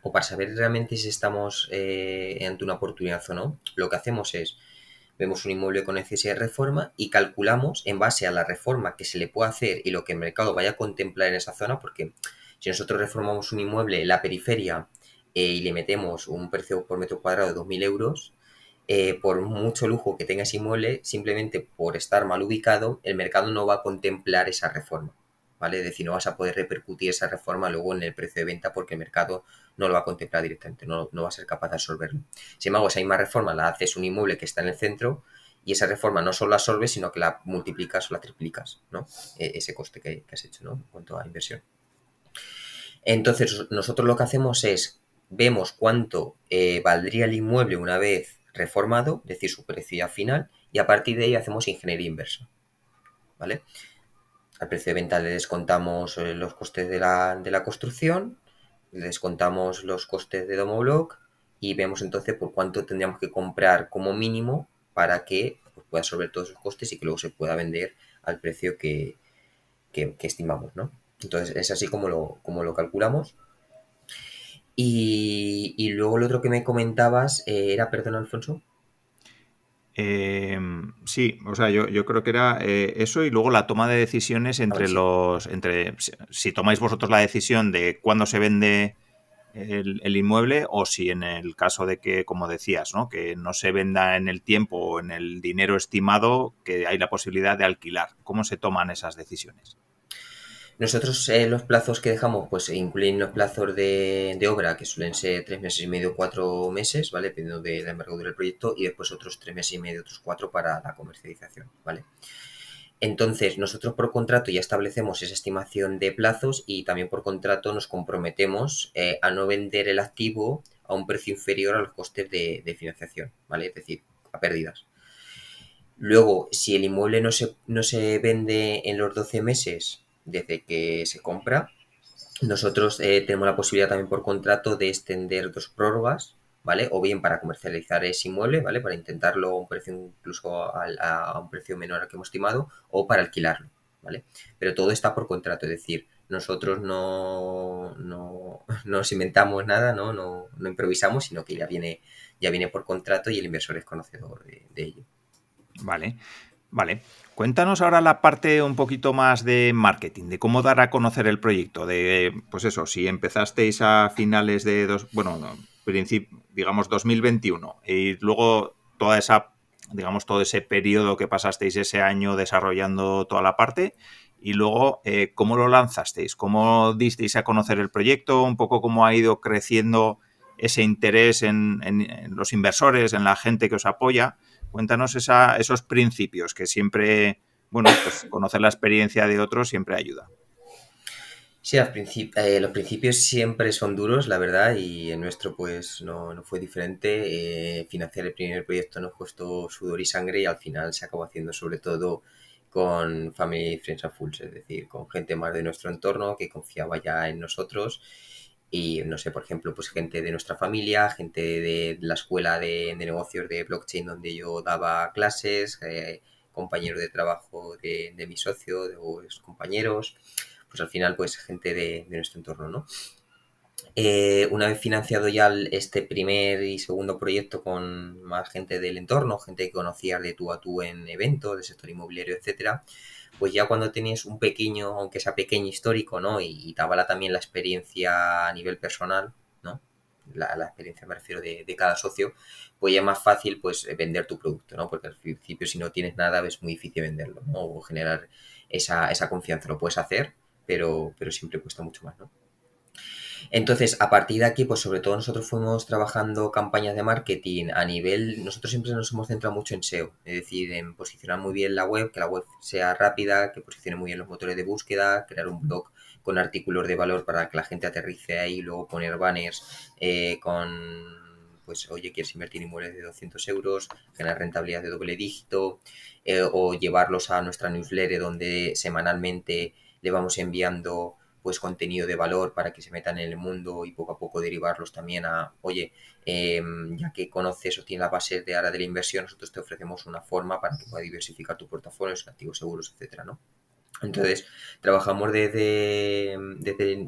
o para saber realmente si estamos ante una oportunidad o no, lo que hacemos es, vemos un inmueble con necesidad de reforma y calculamos en base a la reforma que se le puede hacer y lo que el mercado vaya a contemplar en esa zona, porque si nosotros reformamos un inmueble en la periferia y le metemos un precio por metro cuadrado de 2.000 euros, por mucho lujo que tenga ese inmueble, simplemente por estar mal ubicado, el mercado no va a contemplar esa reforma. ¿Vale? Es decir, no vas a poder repercutir esa reforma luego en el precio de venta porque el mercado no lo va a contemplar directamente, no va a ser capaz de absorberlo. Sin embargo, esa misma reforma la haces un inmueble que está en el centro y esa reforma no solo la absorbes, sino que la multiplicas o la triplicas, ¿no? Ese coste que has hecho, ¿no? En cuanto a inversión. Entonces, nosotros lo que hacemos es, vemos cuánto valdría el inmueble una vez reformado, es decir, su precio ya final, y a partir de ahí hacemos ingeniería inversa, ¿vale? Al precio de venta le descontamos los costes de la construcción, le descontamos los costes de Domoblock y vemos entonces por cuánto tendríamos que comprar como mínimo para que pues, pueda absorber todos esos costes y que luego se pueda vender al precio que estimamos, ¿no? Entonces es así como lo calculamos. Y luego lo otro que me comentabas era, perdón, Alfonso. Eh, sí, o sea, yo creo que era eso y luego la toma de decisiones Ah, vale, entre sí. si tomáis vosotros la decisión de cuándo se vende el inmueble o si en el caso de que, como decías, ¿no? Que no se venda en el tiempo o en el dinero estimado, que hay la posibilidad de alquilar. ¿Cómo se toman esas decisiones? Nosotros los plazos que dejamos, pues incluyen los plazos de obra, que suelen ser 3 meses y medio, 4 meses, ¿vale? Dependiendo de la envergadura del proyecto, y después otros 3 meses y medio, otros cuatro para la comercialización, ¿vale? Entonces, nosotros por contrato ya establecemos esa estimación de plazos y también por contrato nos comprometemos a no vender el activo a un precio inferior a los costes de financiación, ¿vale? Es decir, a pérdidas. Luego, si el inmueble no se vende en los 12 meses desde que se compra, nosotros tenemos la posibilidad también por contrato de extender dos prórrogas, ¿vale? O bien para comercializar ese inmueble, ¿vale? Para intentarlo a un precio incluso a un precio menor al que hemos estimado, o para alquilarlo, ¿vale? Pero todo está por contrato, es decir, nosotros no nos inventamos nada, ¿no? No improvisamos, sino que ya viene por contrato y el inversor es conocedor de ello. Vale, vale. Cuéntanos ahora la parte un poquito más de marketing, de cómo dar a conocer el proyecto, de, pues eso, si empezasteis a finales de bueno, no, digamos 2021 y luego toda esa, digamos, todo ese periodo que pasasteis ese año desarrollando toda la parte y luego cómo lo lanzasteis, cómo disteis a conocer el proyecto, un poco cómo ha ido creciendo ese interés en los inversores, en la gente que os apoya. Cuéntanos esos principios que siempre, bueno, pues conocer la experiencia de otros siempre ayuda. Sí, los principios siempre son duros, la verdad, y el nuestro pues no fue diferente. Financiar el primer proyecto nos costó sudor y sangre y al final se acabó haciendo sobre todo con Family Friends and Fools, es decir, con gente más de nuestro entorno que confiaba ya en nosotros y no sé, por ejemplo, pues gente de nuestra familia, gente de la escuela de negocios de blockchain donde yo daba clases, compañeros de trabajo de mi socio, de los compañeros, pues al final pues gente de nuestro entorno, ¿no? Una vez financiado ya este primer y segundo proyecto con más gente del entorno, gente que conocías de tú a tú en eventos, del sector inmobiliario, etcétera, pues ya cuando tenías un pequeño, aunque sea pequeño histórico, ¿no? Y te avala también la experiencia a nivel personal, ¿no? La experiencia me refiero de cada socio, pues ya es más fácil pues vender tu producto, ¿no? Porque al principio si no tienes nada es muy difícil venderlo, ¿no? O generar esa confianza. Lo puedes hacer, pero siempre cuesta mucho más, ¿no? Entonces, a partir de aquí, pues sobre todo nosotros fuimos trabajando campañas de marketing a nivel, nosotros siempre nos hemos centrado mucho en SEO, es decir, en posicionar muy bien la web, que la web sea rápida, que posicione muy bien los motores de búsqueda, crear un blog con artículos de valor para que la gente aterrice ahí, luego poner banners pues, oye, quieres invertir en inmuebles de 200 euros, generar rentabilidad de doble dígito, o llevarlos a nuestra newsletter donde semanalmente le vamos enviando pues contenido de valor para que se metan en el mundo y poco a poco derivarlos también a, oye, ya que conoces o tienes la base de ahora de la inversión, nosotros te ofrecemos una forma para que puedas diversificar tu portafolio en activos seguros, etcétera, ¿no? Entonces, trabajamos desde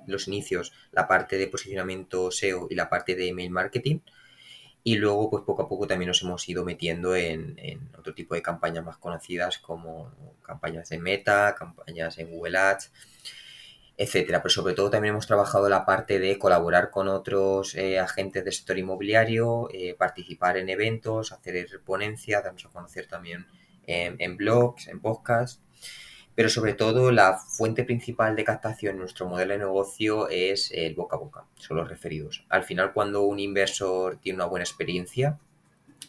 los inicios la parte de posicionamiento SEO y la parte de email marketing y luego, pues poco a poco también nos hemos ido metiendo en otro tipo de campañas más conocidas como campañas de Meta, campañas en Google Ads, etcétera. Pero sobre todo también hemos trabajado la parte de colaborar con otros agentes del sector inmobiliario, participar en eventos, hacer ponencias, darnos a conocer también en blogs, en podcasts. Pero sobre todo la fuente principal de captación en nuestro modelo de negocio es el boca a boca, son los referidos. Al final, cuando un inversor tiene una buena experiencia,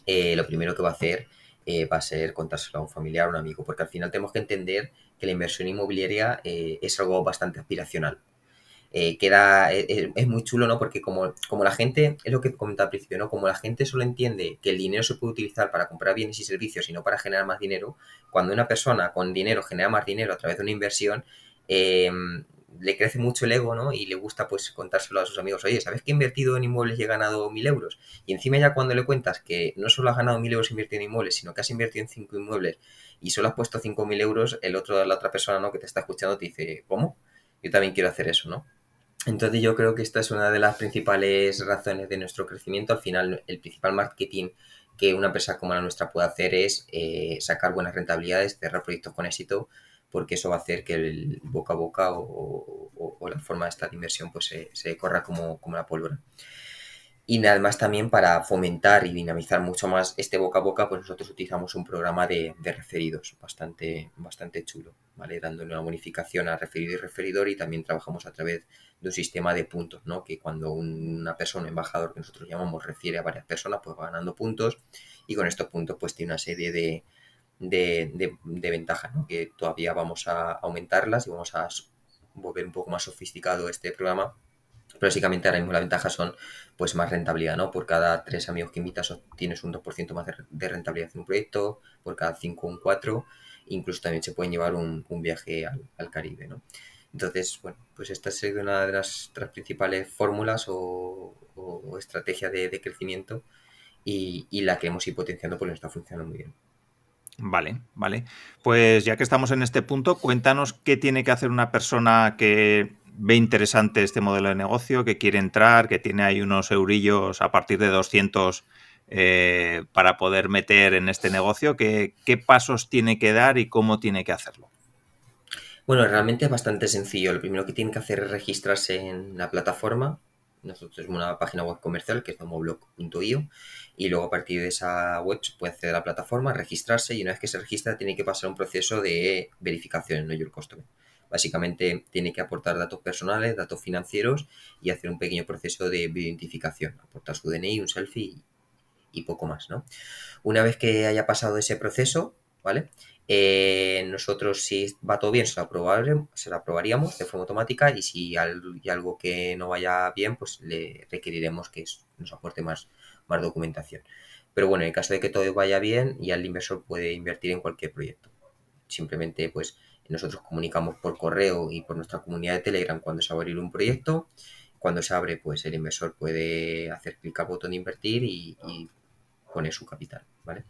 lo primero que va a hacer va a ser contárselo a un familiar o un amigo, porque al final tenemos que entender que la inversión inmobiliaria es algo bastante aspiracional. Es muy chulo, ¿no? Porque como la gente, es lo que comentaba al principio, ¿no? Como la gente solo entiende que el dinero se puede utilizar para comprar bienes y servicios y no para generar más dinero, cuando una persona con dinero genera más dinero a través de una inversión, eh, le crece mucho el ego, ¿no? Y le gusta pues contárselo a sus amigos, oye, ¿sabes que he invertido en inmuebles y he ganado 1.000 euros? Y encima ya cuando le cuentas que no solo has ganado 1.000 euros invirtiendo en inmuebles, sino que has invertido en 5 inmuebles y solo has puesto 5.000 euros, la otra persona, ¿no? Que te está escuchando te dice, ¿cómo? Yo también quiero hacer eso, ¿no? Entonces yo creo que esta es una de las principales razones de nuestro crecimiento. Al final, el principal marketing que una empresa como la nuestra puede hacer es sacar buenas rentabilidades, cerrar proyectos con éxito, porque eso va a hacer que el boca a boca o la forma de esta inversión pues se corra como la pólvora. Y además también para fomentar y dinamizar mucho más este boca a boca, pues nosotros utilizamos un programa de referidos bastante chulo, ¿vale? Dándole una bonificación a referido y referidor, y también trabajamos a través de un sistema de puntos, ¿no? Que cuando una persona, un embajador que nosotros llamamos, refiere a varias personas, pues va ganando puntos, y con estos puntos pues tiene una serie de ventajas, ¿no? Que todavía vamos a aumentarlas y vamos a volver un poco más sofisticado este programa. Pero básicamente ahora mismo la ventaja son pues más rentabilidad, ¿no? Por cada 3 amigos que invitas tienes un 2% más de rentabilidad en un proyecto, por cada 5 un 4, incluso también se pueden llevar un viaje al Caribe, ¿no? Entonces, bueno, pues esta ha sido una de las principales fórmulas o estrategias de crecimiento, y la que hemos ido potenciando porque nos está funcionando muy bien. Vale, vale. Pues ya que estamos en este punto, cuéntanos qué tiene que hacer una persona que ve interesante este modelo de negocio, que quiere entrar, que tiene ahí unos eurillos a partir de 200 para poder meter en este negocio. ¿Qué pasos tiene que dar y cómo tiene que hacerlo? Bueno, realmente es bastante sencillo. Lo primero que tienen que hacer es registrarse en la plataforma. Nosotros tenemos una página web comercial que es domoblog.io, y luego a partir de esa web se puede acceder a la plataforma, registrarse, y una vez que se registra tiene que pasar un proceso de verificación en Know Your Customer. Básicamente tiene que aportar datos personales, datos financieros, y hacer un pequeño proceso de identificación. Aportar su DNI, un selfie y poco más, ¿no? Una vez que haya pasado ese proceso, ¿vale? Nosotros, si va todo bien, se lo aprobaríamos de forma automática, y si hay algo que no vaya bien, pues le requeriremos que nos aporte más documentación. Pero bueno, en el caso de que todo vaya bien, ya el inversor puede invertir en cualquier proyecto. Simplemente, pues nosotros comunicamos por correo y por nuestra comunidad de Telegram cuando se va a abrir un proyecto. Cuando se abre, pues el inversor puede hacer clic al botón de invertir y poner su capital, ¿vale?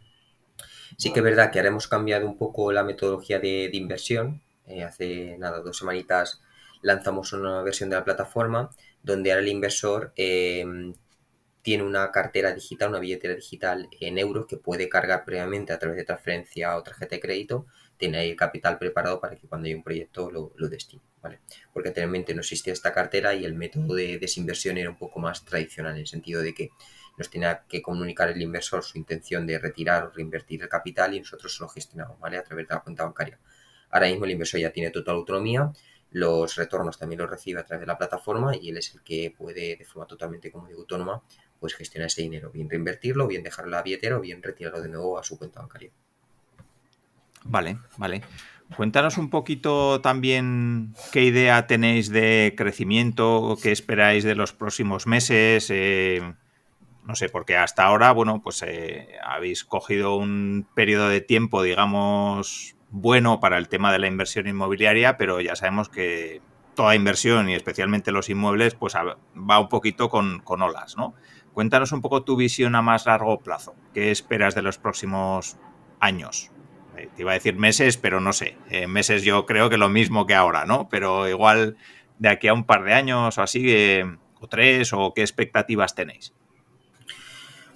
Sí que es verdad que ahora hemos cambiado un poco la metodología de inversión. Hace nada, 2 semanitas lanzamos una nueva versión de la plataforma, donde ahora el inversor tiene una cartera digital, una billetera digital en euros que puede cargar previamente a través de transferencia o tarjeta de crédito. Tiene ahí el capital preparado para que cuando haya un proyecto lo destine, ¿vale? Porque anteriormente no existía esta cartera, y el método de desinversión era un poco más tradicional, en el sentido de que nos tenía que comunicar el inversor su intención de retirar o reinvertir el capital, y nosotros lo gestionamos, ¿vale? A través de la cuenta bancaria. Ahora mismo el inversor ya tiene total autonomía, los retornos también los recibe a través de la plataforma, y él es el que puede, de forma totalmente, como digo, autónoma, pues gestionar ese dinero, bien reinvertirlo, bien dejarlo en la billetera, o bien retirarlo de nuevo a su cuenta bancaria. Vale, vale. Cuéntanos un poquito también qué idea tenéis de crecimiento, qué esperáis de los próximos meses. No sé, porque hasta ahora, bueno, pues habéis cogido un periodo de tiempo, digamos, bueno para el tema de la inversión inmobiliaria, pero ya sabemos que toda inversión, y especialmente los inmuebles, pues va un poquito con olas, ¿no? Cuéntanos un poco tu visión a más largo plazo. ¿Qué esperas de los próximos años? Te iba a decir meses, pero no sé. Meses yo creo que lo mismo que ahora, ¿no? Pero igual de aquí a un par de años o así, o 3, o qué expectativas tenéis.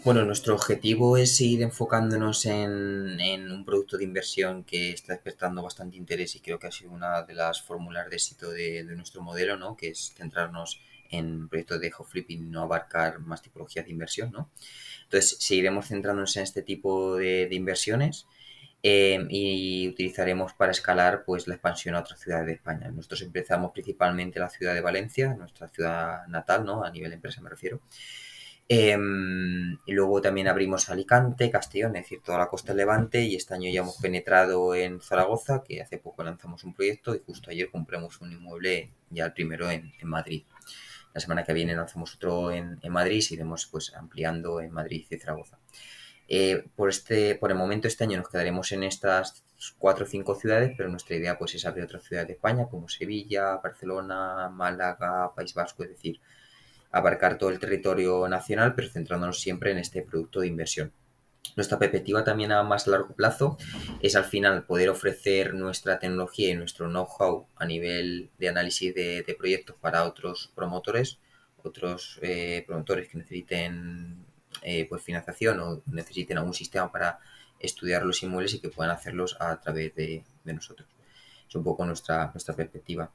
Bueno, nuestro objetivo es seguir enfocándonos en un producto de inversión que está despertando bastante interés, y creo que ha sido una de las fórmulas de éxito de nuestro modelo, ¿no? Que es centrarnos en proyectos de home flipping y no abarcar más tipologías de inversión, ¿no? Entonces, seguiremos centrándonos en este tipo de inversiones, y utilizaremos para escalar pues la expansión a otras ciudades de España. Nosotros empezamos principalmente en la ciudad de Valencia, nuestra ciudad natal, ¿no? A nivel empresa me refiero. Y luego también abrimos Alicante, Castellón, es decir, toda la costa del Levante, y este año ya hemos penetrado en Zaragoza, que hace poco lanzamos un proyecto, y justo ayer compramos un inmueble, ya el primero en Madrid. La semana que viene lanzamos otro en Madrid, y iremos pues ampliando en Madrid y Zaragoza. Por el momento este año nos quedaremos en estas 4 o 5 ciudades, pero nuestra idea pues es abrir otras ciudades de España como Sevilla, Barcelona, Málaga, País Vasco, es decir, abarcar todo el territorio nacional, pero centrándonos siempre en este producto de inversión. Nuestra perspectiva también a más largo plazo es al final poder ofrecer nuestra tecnología y nuestro know-how a nivel de análisis de proyectos para otros promotores que necesiten pues financiación o necesiten algún sistema para estudiar los inmuebles y que puedan hacerlos a través de nosotros. Es un poco nuestra perspectiva.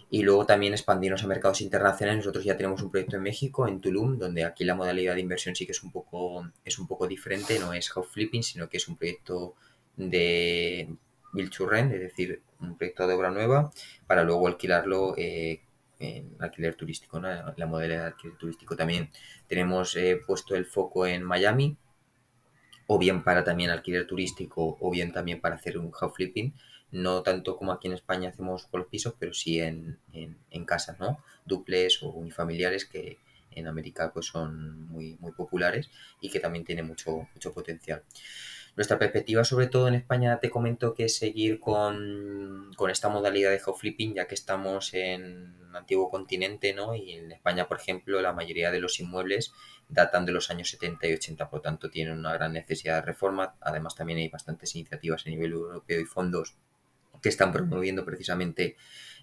Y luego también expandirnos a mercados internacionales. Nosotros ya tenemos un proyecto en México, en Tulum, donde aquí la modalidad de inversión sí que es un poco diferente, no es house flipping, sino que es un proyecto de build to rent, es decir, un proyecto de obra nueva para luego alquilarlo en alquiler turístico, ¿no? La modalidad de alquiler turístico. También tenemos puesto el foco en Miami, o bien para también alquiler turístico, o bien también para hacer un house flipping, no tanto como aquí en España hacemos con los pisos, pero sí en casas, ¿no? Duples o unifamiliares que en América pues son muy populares y que también tienen mucho potencial. Nuestra perspectiva, sobre todo en España, te comento que es seguir con esta modalidad de house flipping, ya que estamos en un antiguo continente, ¿no? Y en España, por ejemplo, la mayoría de los inmuebles datan de los años 70 y 80, por lo tanto tienen una gran necesidad de reforma. Además, también hay bastantes iniciativas a nivel europeo y fondos que están promoviendo precisamente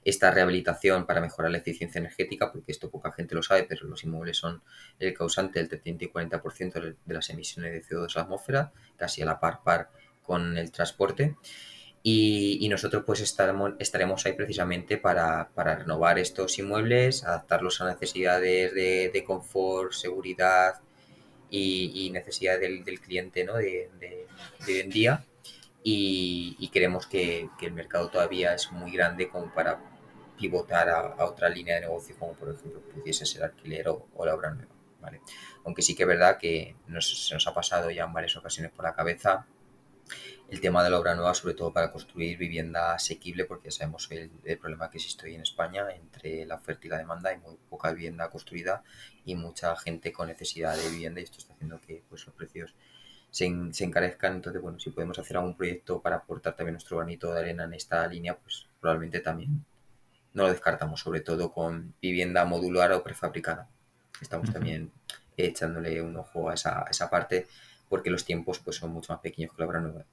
esta rehabilitación para mejorar la eficiencia energética, porque esto poca gente lo sabe, pero los inmuebles son el causante del 30 y 40% de las emisiones de CO2 a la atmósfera, casi a la par con el transporte. Y nosotros pues estaremos ahí precisamente para renovar estos inmuebles, adaptarlos a necesidades de confort, seguridad y necesidad del cliente, ¿no? de hoy en día. Y creemos que el mercado todavía es muy grande como para pivotar a otra línea de negocio, como por ejemplo pudiese ser alquiler o la obra nueva. ¿Vale? Aunque sí que es verdad que se nos ha pasado ya en varias ocasiones por la cabeza el tema de la obra nueva, sobre todo para construir vivienda asequible, porque sabemos el problema que existe hoy en España entre la oferta y la demanda. Hay muy poca vivienda construida y mucha gente con necesidad de vivienda, y esto está haciendo que pues, los precios se encarezcan. Entonces, bueno, si podemos hacer algún proyecto para aportar también nuestro granito de arena en esta línea, pues probablemente también no lo descartamos, sobre todo con vivienda modular o prefabricada. Estamos Ujú. también echándole un ojo a esa parte, porque los tiempos pues son mucho más pequeños que la obra nueva.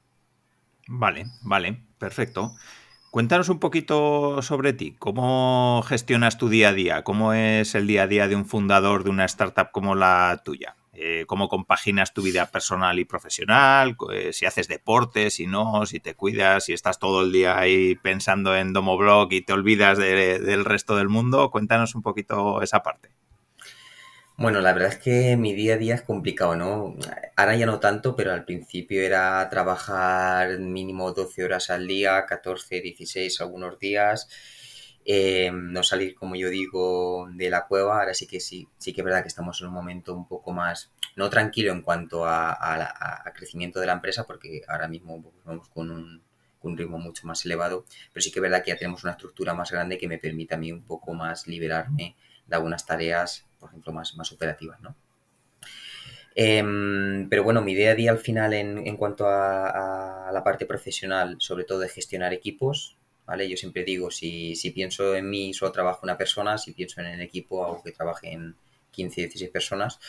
Vale, vale, perfecto. Cuéntanos un poquito sobre ti. ¿Cómo gestionas tu día a día? ¿Cómo es el día a día de un fundador de una startup como la tuya? ¿Cómo compaginas tu vida personal y profesional? Si haces deporte, si no, si te cuidas, si estás todo el día ahí pensando en Domoblog y te olvidas del resto del mundo. Cuéntanos un poquito esa parte. Bueno, la verdad es que mi día a día es complicado, ¿no? Ahora ya no tanto, pero al principio era trabajar mínimo 12 horas al día, 14, 16 algunos días, no salir, como yo digo, de la cueva. Ahora sí que es verdad que estamos en un momento un poco más, no tranquilo en cuanto a crecimiento de la empresa, porque ahora mismo pues, vamos con un ritmo mucho más elevado, pero sí que es verdad que ya tenemos una estructura más grande que me permite a mí un poco más liberarme de algunas tareas, por ejemplo, más operativas, ¿no? Pero bueno, mi día a día al final en cuanto a la parte profesional, sobre todo de gestionar equipos, ¿vale? Yo siempre digo, si pienso en mí, solo trabajo una persona; si pienso en el equipo, hago que trabajen 15, 16 personas.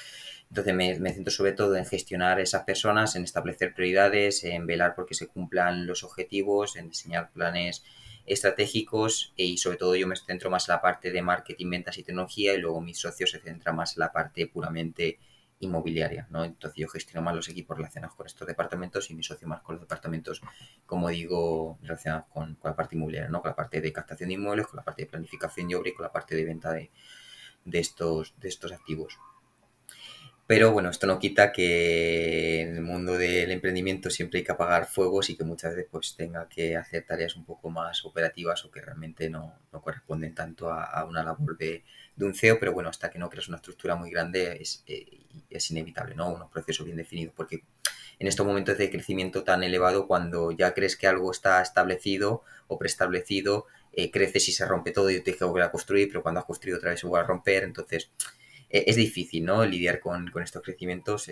Entonces me centro sobre todo en gestionar esas personas, en establecer prioridades, en velar porque se cumplan los objetivos, en diseñar planes estratégicos, y sobre todo yo me centro más en la parte de marketing, ventas y tecnología, y luego mis socios se centran más en la parte puramente inmobiliaria, ¿no? Entonces yo gestiono más los equipos relacionados con estos departamentos y mi socio más con los departamentos, como digo, relacionados con la parte inmobiliaria, ¿no? Con la parte de captación de inmuebles, con la parte de planificación de obra y con la parte de venta de estos activos. Pero bueno, esto no quita que en el mundo del emprendimiento siempre hay que apagar fuegos y que muchas veces pues tenga que hacer tareas un poco más operativas o que realmente no corresponden tanto a una labor de un CEO. Pero bueno, hasta que no creas una estructura muy grande es inevitable, ¿no? Unos procesos bien definidos, porque en estos momentos de crecimiento tan elevado, cuando ya crees que algo está establecido o preestablecido, creces y se rompe todo y tienes que volver a construir, pero cuando has construido otra vez se vuelve a romper. Entonces es difícil, ¿no? Lidiar con estos crecimientos,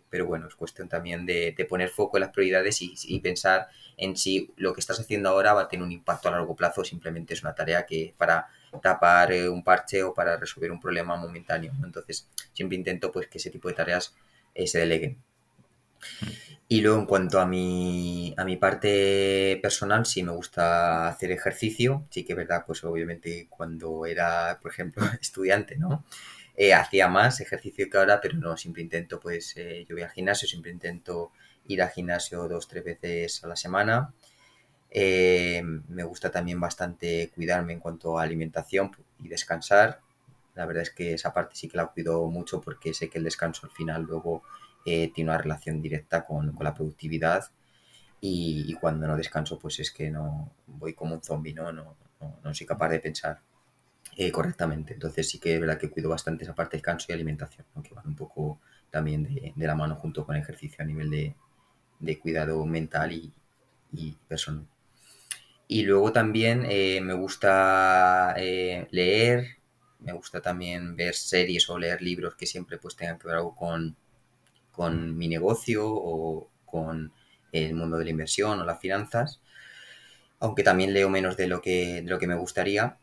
pero bueno, es cuestión también de poner foco en las prioridades y pensar en si lo que estás haciendo ahora va a tener un impacto a largo plazo o simplemente es una tarea que para tapar un parche o para resolver un problema momentáneo, ¿no? Entonces, siempre intento pues que ese tipo de tareas se deleguen. Y luego, en cuanto a mi parte personal, sí me gusta hacer ejercicio. Sí que es verdad, pues obviamente cuando era, por ejemplo, estudiante, ¿no? hacía más ejercicio que ahora, pero no, siempre intento, pues yo voy al gimnasio, siempre intento ir al gimnasio 2, 3 veces a la semana. Me gusta también bastante cuidarme en cuanto a alimentación y descansar. La verdad es que esa parte sí que la cuido mucho porque sé que el descanso al final luego tiene una relación directa con la productividad y cuando no descanso pues es que no voy como un zombie, ¿no? No soy capaz de pensar correctamente. Entonces sí que es verdad que cuido bastante esa parte de descanso y alimentación, ¿no? Que van un poco también de la mano junto con el ejercicio a nivel de cuidado mental y personal. Y luego también me gusta leer, me gusta también ver series o leer libros que siempre pues tengan que ver algo con mi negocio o con el mundo de la inversión o las finanzas, aunque también leo menos de lo que me gustaría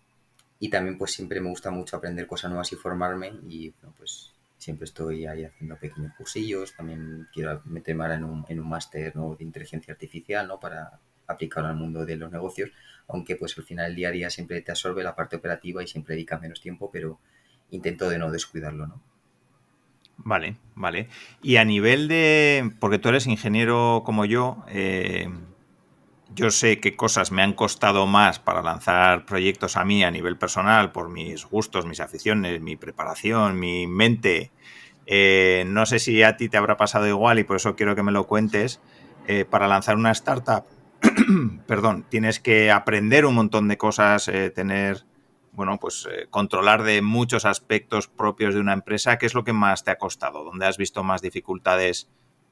y también pues siempre me gusta mucho aprender cosas nuevas y formarme y bueno, pues siempre estoy ahí haciendo pequeños cursillos, también quiero meterme ahora en un máster, ¿no?, de inteligencia artificial, ¿no?, para aplicarlo al mundo de los negocios, aunque pues al final el día a día siempre te absorbe la parte operativa y siempre dedicas menos tiempo, pero intento de no descuidarlo, ¿no? Vale, vale. Y a nivel de, porque tú eres ingeniero como yo sé qué cosas me han costado más para lanzar proyectos a mí a nivel personal por mis gustos, mis aficiones, mi preparación, mi mente. No sé si a ti te habrá pasado igual y por eso quiero que me lo cuentes. Para lanzar una startup, perdón, tienes que aprender un montón de cosas, tener, bueno, pues controlar de muchos aspectos propios de una empresa. ¿Qué es lo que más te ha costado? ¿Dónde has visto más dificultades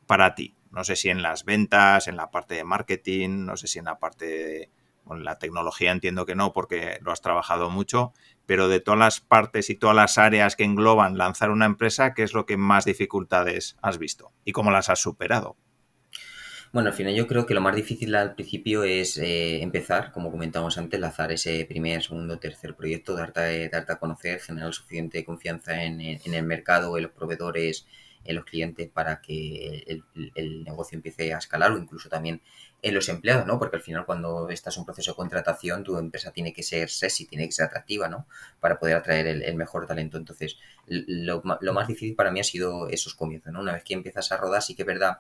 para ti? No sé si en las ventas, en la parte de marketing, no sé si en la parte de, bueno, la tecnología entiendo que no porque lo has trabajado mucho, pero de todas las partes y todas las áreas que engloban lanzar una empresa, ¿qué es lo que más dificultades has visto? ¿Y cómo las has superado? Bueno, al final yo creo que lo más difícil al principio es empezar, como comentábamos antes, lanzar ese primer, segundo, tercer proyecto, darte a conocer, generar suficiente confianza en el mercado, en los proveedores, en los clientes para que el negocio empiece a escalar o incluso también en los empleados, ¿no? Porque al final cuando estás en un proceso de contratación, tu empresa tiene que ser sexy, tiene que ser atractiva, ¿no? Para poder atraer el mejor talento. Entonces, lo más difícil para mí ha sido esos comienzos, ¿no? Una vez que empiezas a rodar, sí que es verdad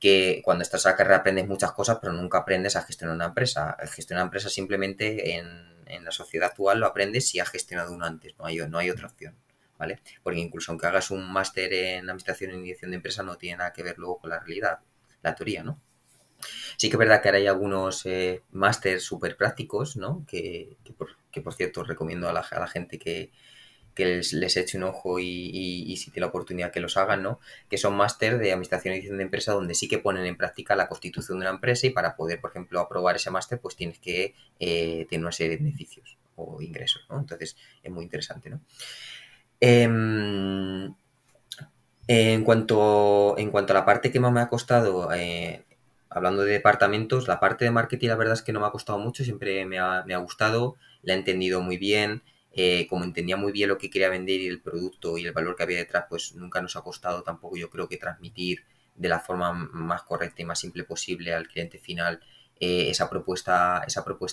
que cuando estás a la carrera aprendes muchas cosas, pero nunca aprendes a gestionar una empresa. Gestionar una empresa simplemente en la sociedad actual lo aprendes si has gestionado uno antes, no hay otra opción, ¿vale? Porque incluso aunque hagas un máster en administración y dirección de empresa, no tiene nada que ver luego con la realidad, la teoría, ¿no? Sí que es verdad que ahora hay algunos másters súper prácticos, ¿no? Que por cierto recomiendo a la gente que les eche un ojo y si tiene la oportunidad que los hagan, ¿no? Que son máster de administración y dirección de empresa donde sí que ponen en práctica la constitución de una empresa y para poder, por ejemplo, aprobar ese máster, pues tienes que tener una serie de beneficios o ingresos, ¿no? Entonces es muy interesante, ¿no? Em, en cuanto a la parte que más me ha costado, hablando de departamentos, la parte de marketing la verdad es que no me ha costado mucho, siempre me ha gustado, la he entendido muy bien, como entendía muy bien lo que quería vender y el producto y el valor que había detrás, pues nunca nos ha costado tampoco yo creo que transmitir de la forma más correcta y más simple posible al cliente final esa propuesta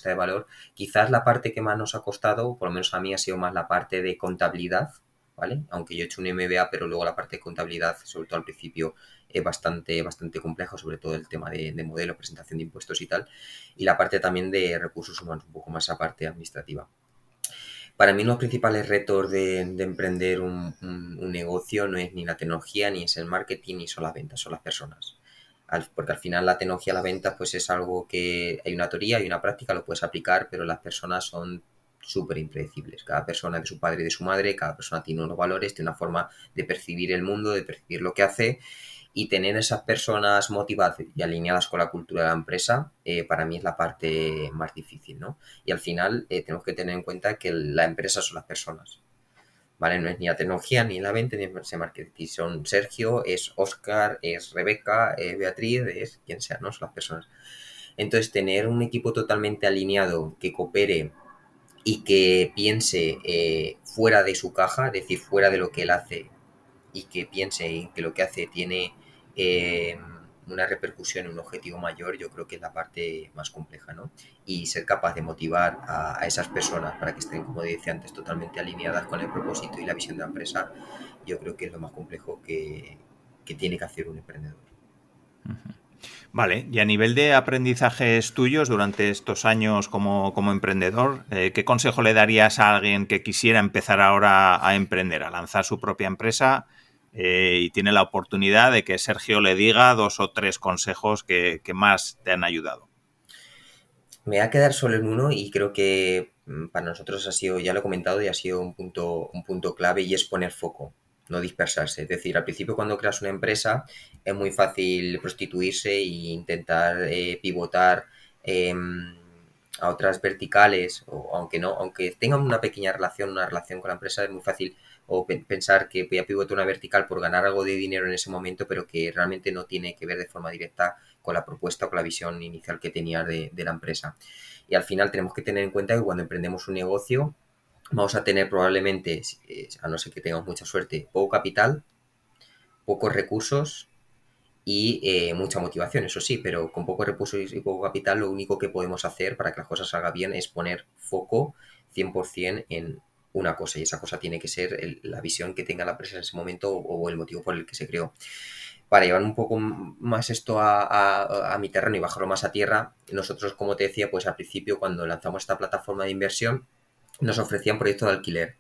de valor. Quizás la parte que más nos ha costado, por lo menos a mí, ha sido más la parte de contabilidad, ¿vale? Aunque yo he hecho un MBA, pero luego la parte de contabilidad, sobre todo al principio, es bastante, bastante compleja, sobre todo el tema de modelo, presentación de impuestos y tal, y la parte también de recursos humanos, un poco más esa parte administrativa. Para mí los principales retos de emprender un negocio no es ni la tecnología, ni es el marketing, ni son las ventas, son las personas. Porque al final la tecnología, la venta, pues es algo que hay una teoría, hay una práctica, lo puedes aplicar, pero las personas son súper impredecibles. Cada persona es de su padre y de su madre, cada persona tiene unos valores, tiene una forma de percibir el mundo, de percibir lo que hace y tener esas personas motivadas y alineadas con la cultura de la empresa, para mí es la parte más difícil, ¿no? Y al final tenemos que tener en cuenta que la empresa son las personas, ¿vale? No es ni la tecnología, ni la venta, ni el marketing. Son Sergio, es Oscar, es Rebeca, es Beatriz, es quien sea, ¿no? Son las personas. Entonces, tener un equipo totalmente alineado, que coopere y que piense fuera de su caja, es decir, fuera de lo que él hace y que piense en que lo que hace tiene eh, una repercusión en un objetivo mayor, yo creo que es la parte más compleja, ¿no? Y ser capaz de motivar a esas personas para que estén, como decía antes, totalmente alineadas con el propósito y la visión de la empresa, yo creo que es lo más complejo que tiene que hacer un emprendedor. Vale, y a nivel de aprendizajes tuyos durante estos años como emprendedor, ¿qué consejo le darías a alguien que quisiera empezar ahora a emprender, a lanzar su propia empresa y tiene la oportunidad de que Sergio le diga 2 o 3 consejos que más te han ayudado? Me voy a quedar solo en uno y creo que para nosotros ha sido, ya lo he comentado, y ha sido un punto clave y es poner foco, no dispersarse. Es decir, al principio cuando creas una empresa es muy fácil prostituirse e intentar pivotar eh, a otras verticales, o aunque tengan una relación con la empresa, es muy fácil o pensar que voy a pivotar una vertical por ganar algo de dinero en ese momento, pero que realmente no tiene que ver de forma directa con la propuesta o con la visión inicial que tenías de la empresa. Y al final tenemos que tener en cuenta que cuando emprendemos un negocio vamos a tener probablemente, a no ser que tengamos mucha suerte, poco capital, pocos recursos y mucha motivación, eso sí, pero con pocos recursos y poco capital lo único que podemos hacer para que las cosas salgan bien es poner foco 100% en una cosa y esa cosa tiene que ser la visión que tenga la empresa en ese momento o el motivo por el que se creó. Para llevar un poco más esto a mi terreno y bajarlo más a tierra, nosotros, como te decía, pues al principio cuando lanzamos esta plataforma de inversión, nos ofrecían proyectos de alquiler,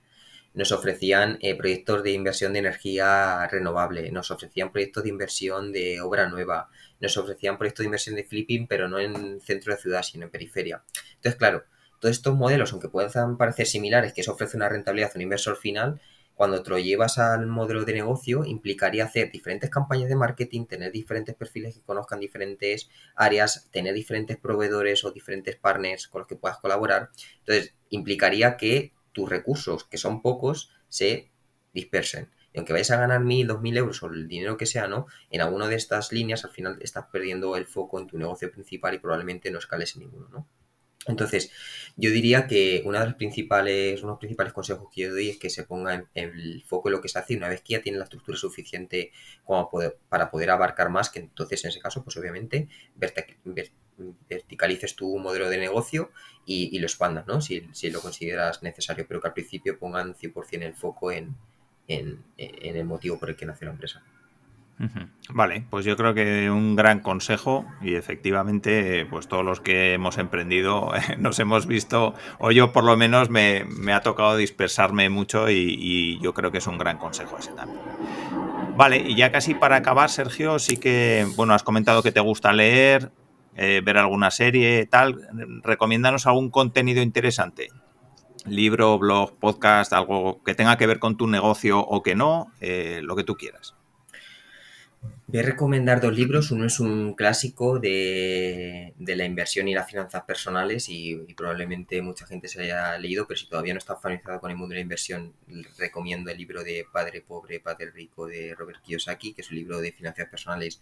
nos ofrecían proyectos de inversión de energía renovable, nos ofrecían proyectos de inversión de obra nueva, nos ofrecían proyectos de inversión de flipping, pero no en centro de ciudad, sino en periferia. Entonces, claro, todos estos modelos, aunque puedan parecer similares, que eso ofrece una rentabilidad a un inversor final, cuando te lo llevas al modelo de negocio, implicaría hacer diferentes campañas de marketing, tener diferentes perfiles que conozcan diferentes áreas, tener diferentes proveedores o diferentes partners con los que puedas colaborar. Entonces, implicaría que tus recursos, que son pocos, se dispersen. Y aunque vayas a ganar 1.000, 2.000 euros o el dinero que sea, ¿no? En alguna de estas líneas, al final estás perdiendo el foco en tu negocio principal y probablemente no escales en ninguno, ¿no? Entonces, yo diría que uno de los principales consejos que yo doy es que se ponga en el foco en lo que se hace y una vez que ya tiene la estructura suficiente para poder abarcar más, que entonces en ese caso, pues obviamente verticalices tu modelo de negocio y lo expandas, ¿no? Si lo consideras necesario, pero que al principio pongan 100% el foco en el motivo por el que nació la empresa. Vale, pues yo creo que un gran consejo y efectivamente pues todos los que hemos emprendido nos hemos visto, o yo por lo menos me ha tocado dispersarme mucho y yo creo que es un gran consejo ese también. Vale, y ya casi para acabar, Sergio, sí que, bueno, has comentado que te gusta leer, ver alguna serie, tal. Recomiéndanos algún contenido interesante. Libro, blog, podcast, algo que tenga que ver con tu negocio o que no, lo que tú quieras. Voy a recomendar dos libros. Uno es un clásico de la inversión y las finanzas personales y probablemente mucha gente se haya leído, pero si todavía no está familiarizado con el mundo de la inversión, recomiendo el libro de Padre Pobre, Padre Rico de Robert Kiyosaki, que es un libro de finanzas personales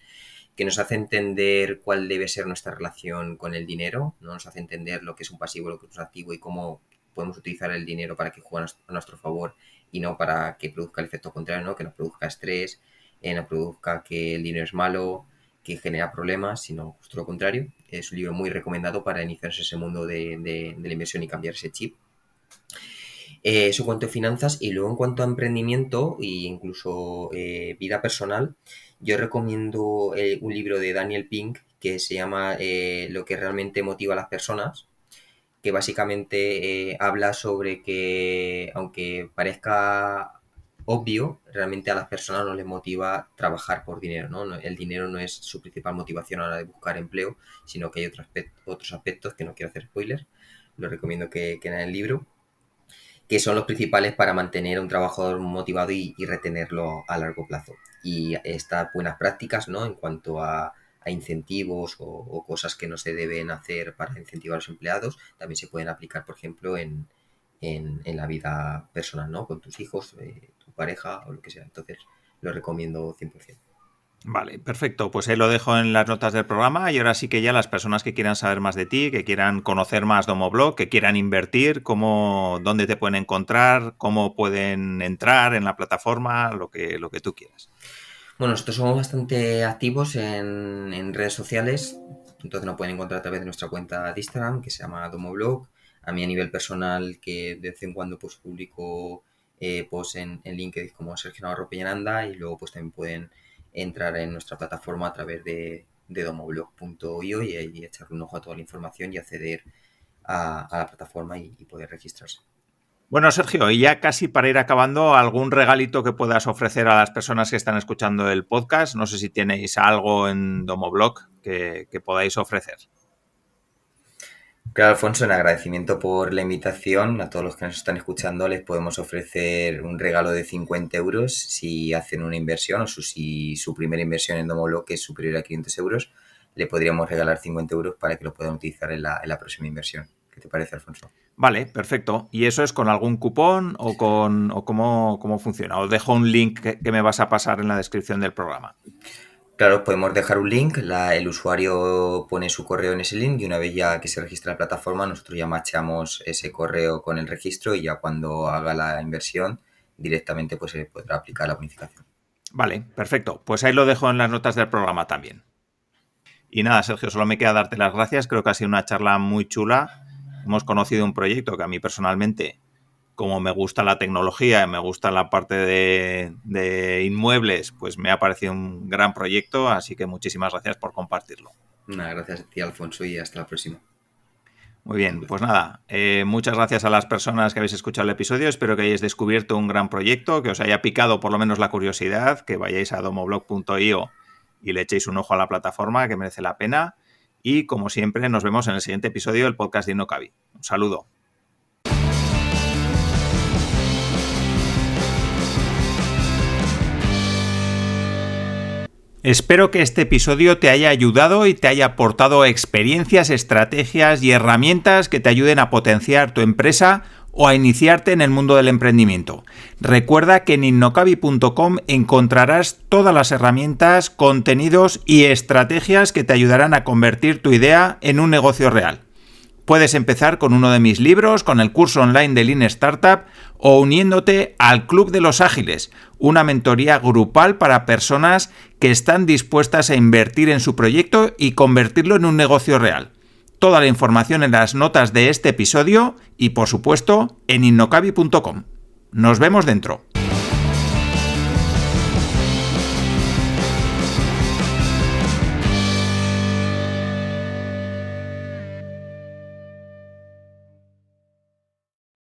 que nos hace entender cuál debe ser nuestra relación con el dinero, ¿no? Nos hace entender lo que es un pasivo, lo que es un activo y cómo podemos utilizar el dinero para que juegue a nuestro favor y no para que produzca el efecto contrario, ¿no? Que nos produzca estrés, no produzca que el dinero es malo, que genera problemas, sino justo lo contrario. Es un libro muy recomendado para iniciarse en ese mundo de la inversión y cambiar ese chip. Eso en cuanto a finanzas y luego en cuanto a emprendimiento e incluso vida personal, yo recomiendo un libro de Daniel Pink que se llama Lo que realmente motiva a las personas, que básicamente habla sobre que aunque parezca obvio, realmente a las personas no les motiva trabajar por dinero, ¿no? El dinero no es su principal motivación a la hora de buscar empleo, sino que hay otros aspectos que no quiero hacer spoilers, lo recomiendo que lean el libro, que son los principales para mantener a un trabajador motivado y retenerlo a largo plazo. Y estas buenas prácticas, ¿no? En cuanto a incentivos o cosas que no se deben hacer para incentivar a los empleados, también se pueden aplicar, por ejemplo, en la vida personal, ¿no? Con tus hijos, tu pareja o lo que sea. Entonces, lo recomiendo 100%. Vale, perfecto. Pues ahí lo dejo en las notas del programa y ahora sí que ya las personas que quieran saber más de ti, que quieran conocer más Domoblog, que quieran invertir, dónde te pueden encontrar, cómo pueden entrar en la plataforma, lo que tú quieras. Bueno, nosotros somos bastante activos en redes sociales, entonces nos pueden encontrar a través de nuestra cuenta de Instagram, que se llama Domoblog. A mí a nivel personal, que de vez en cuando pues publico posts en LinkedIn como Sergio Navarro Peñaranda, y luego pues también pueden entrar en nuestra plataforma a través de domoblog.io y ahí echarle un ojo a toda la información y acceder a la plataforma y poder registrarse. Bueno, Sergio, y ya casi para ir acabando, ¿algún regalito que puedas ofrecer a las personas que están escuchando el podcast? No sé si tenéis algo en Domoblog que podáis ofrecer. Claro, Alfonso, en agradecimiento por la invitación, a todos los que nos están escuchando les podemos ofrecer un regalo de 50 euros si hacen una inversión o si su primera inversión en Domoblog es superior a 500 euros, le podríamos regalar 50 euros para que lo puedan utilizar en la próxima inversión. ¿Qué te parece, Alfonso? Vale, perfecto. ¿Y eso es con algún cupón o cómo funciona? ¿Os dejo un link que me vas a pasar en la descripción del programa? Claro, podemos dejar un link, el usuario pone su correo en ese link y una vez ya que se registra la plataforma, nosotros ya machamos ese correo con el registro y ya cuando haga la inversión directamente pues se podrá aplicar la bonificación. Vale, perfecto. Pues ahí lo dejo en las notas del programa también. Y nada, Sergio, solo me queda darte las gracias. Creo que ha sido una charla muy chula. Hemos conocido un proyecto que a mí personalmente, como me gusta la tecnología y me gusta la parte de inmuebles, pues me ha parecido un gran proyecto, así que muchísimas gracias por compartirlo. Gracias a ti, Alfonso, y hasta la próxima. Muy bien, pues nada, muchas gracias a las personas que habéis escuchado el episodio, espero que hayáis descubierto un gran proyecto, que os haya picado por lo menos la curiosidad, que vayáis a domoblog.io y le echéis un ojo a la plataforma, que merece la pena, y como siempre nos vemos en el siguiente episodio del podcast de Innocavi. Un saludo. Espero que este episodio te haya ayudado y te haya aportado experiencias, estrategias y herramientas que te ayuden a potenciar tu empresa o a iniciarte en el mundo del emprendimiento. Recuerda que en innocavi.com encontrarás todas las herramientas, contenidos y estrategias que te ayudarán a convertir tu idea en un negocio real. Puedes empezar con uno de mis libros, con el curso online de Lean Startup o uniéndote al Club de los Ágiles, una mentoría grupal para personas que están dispuestas a invertir en su proyecto y convertirlo en un negocio real. Toda la información en las notas de este episodio y, por supuesto, en innocavi.com. Nos vemos dentro.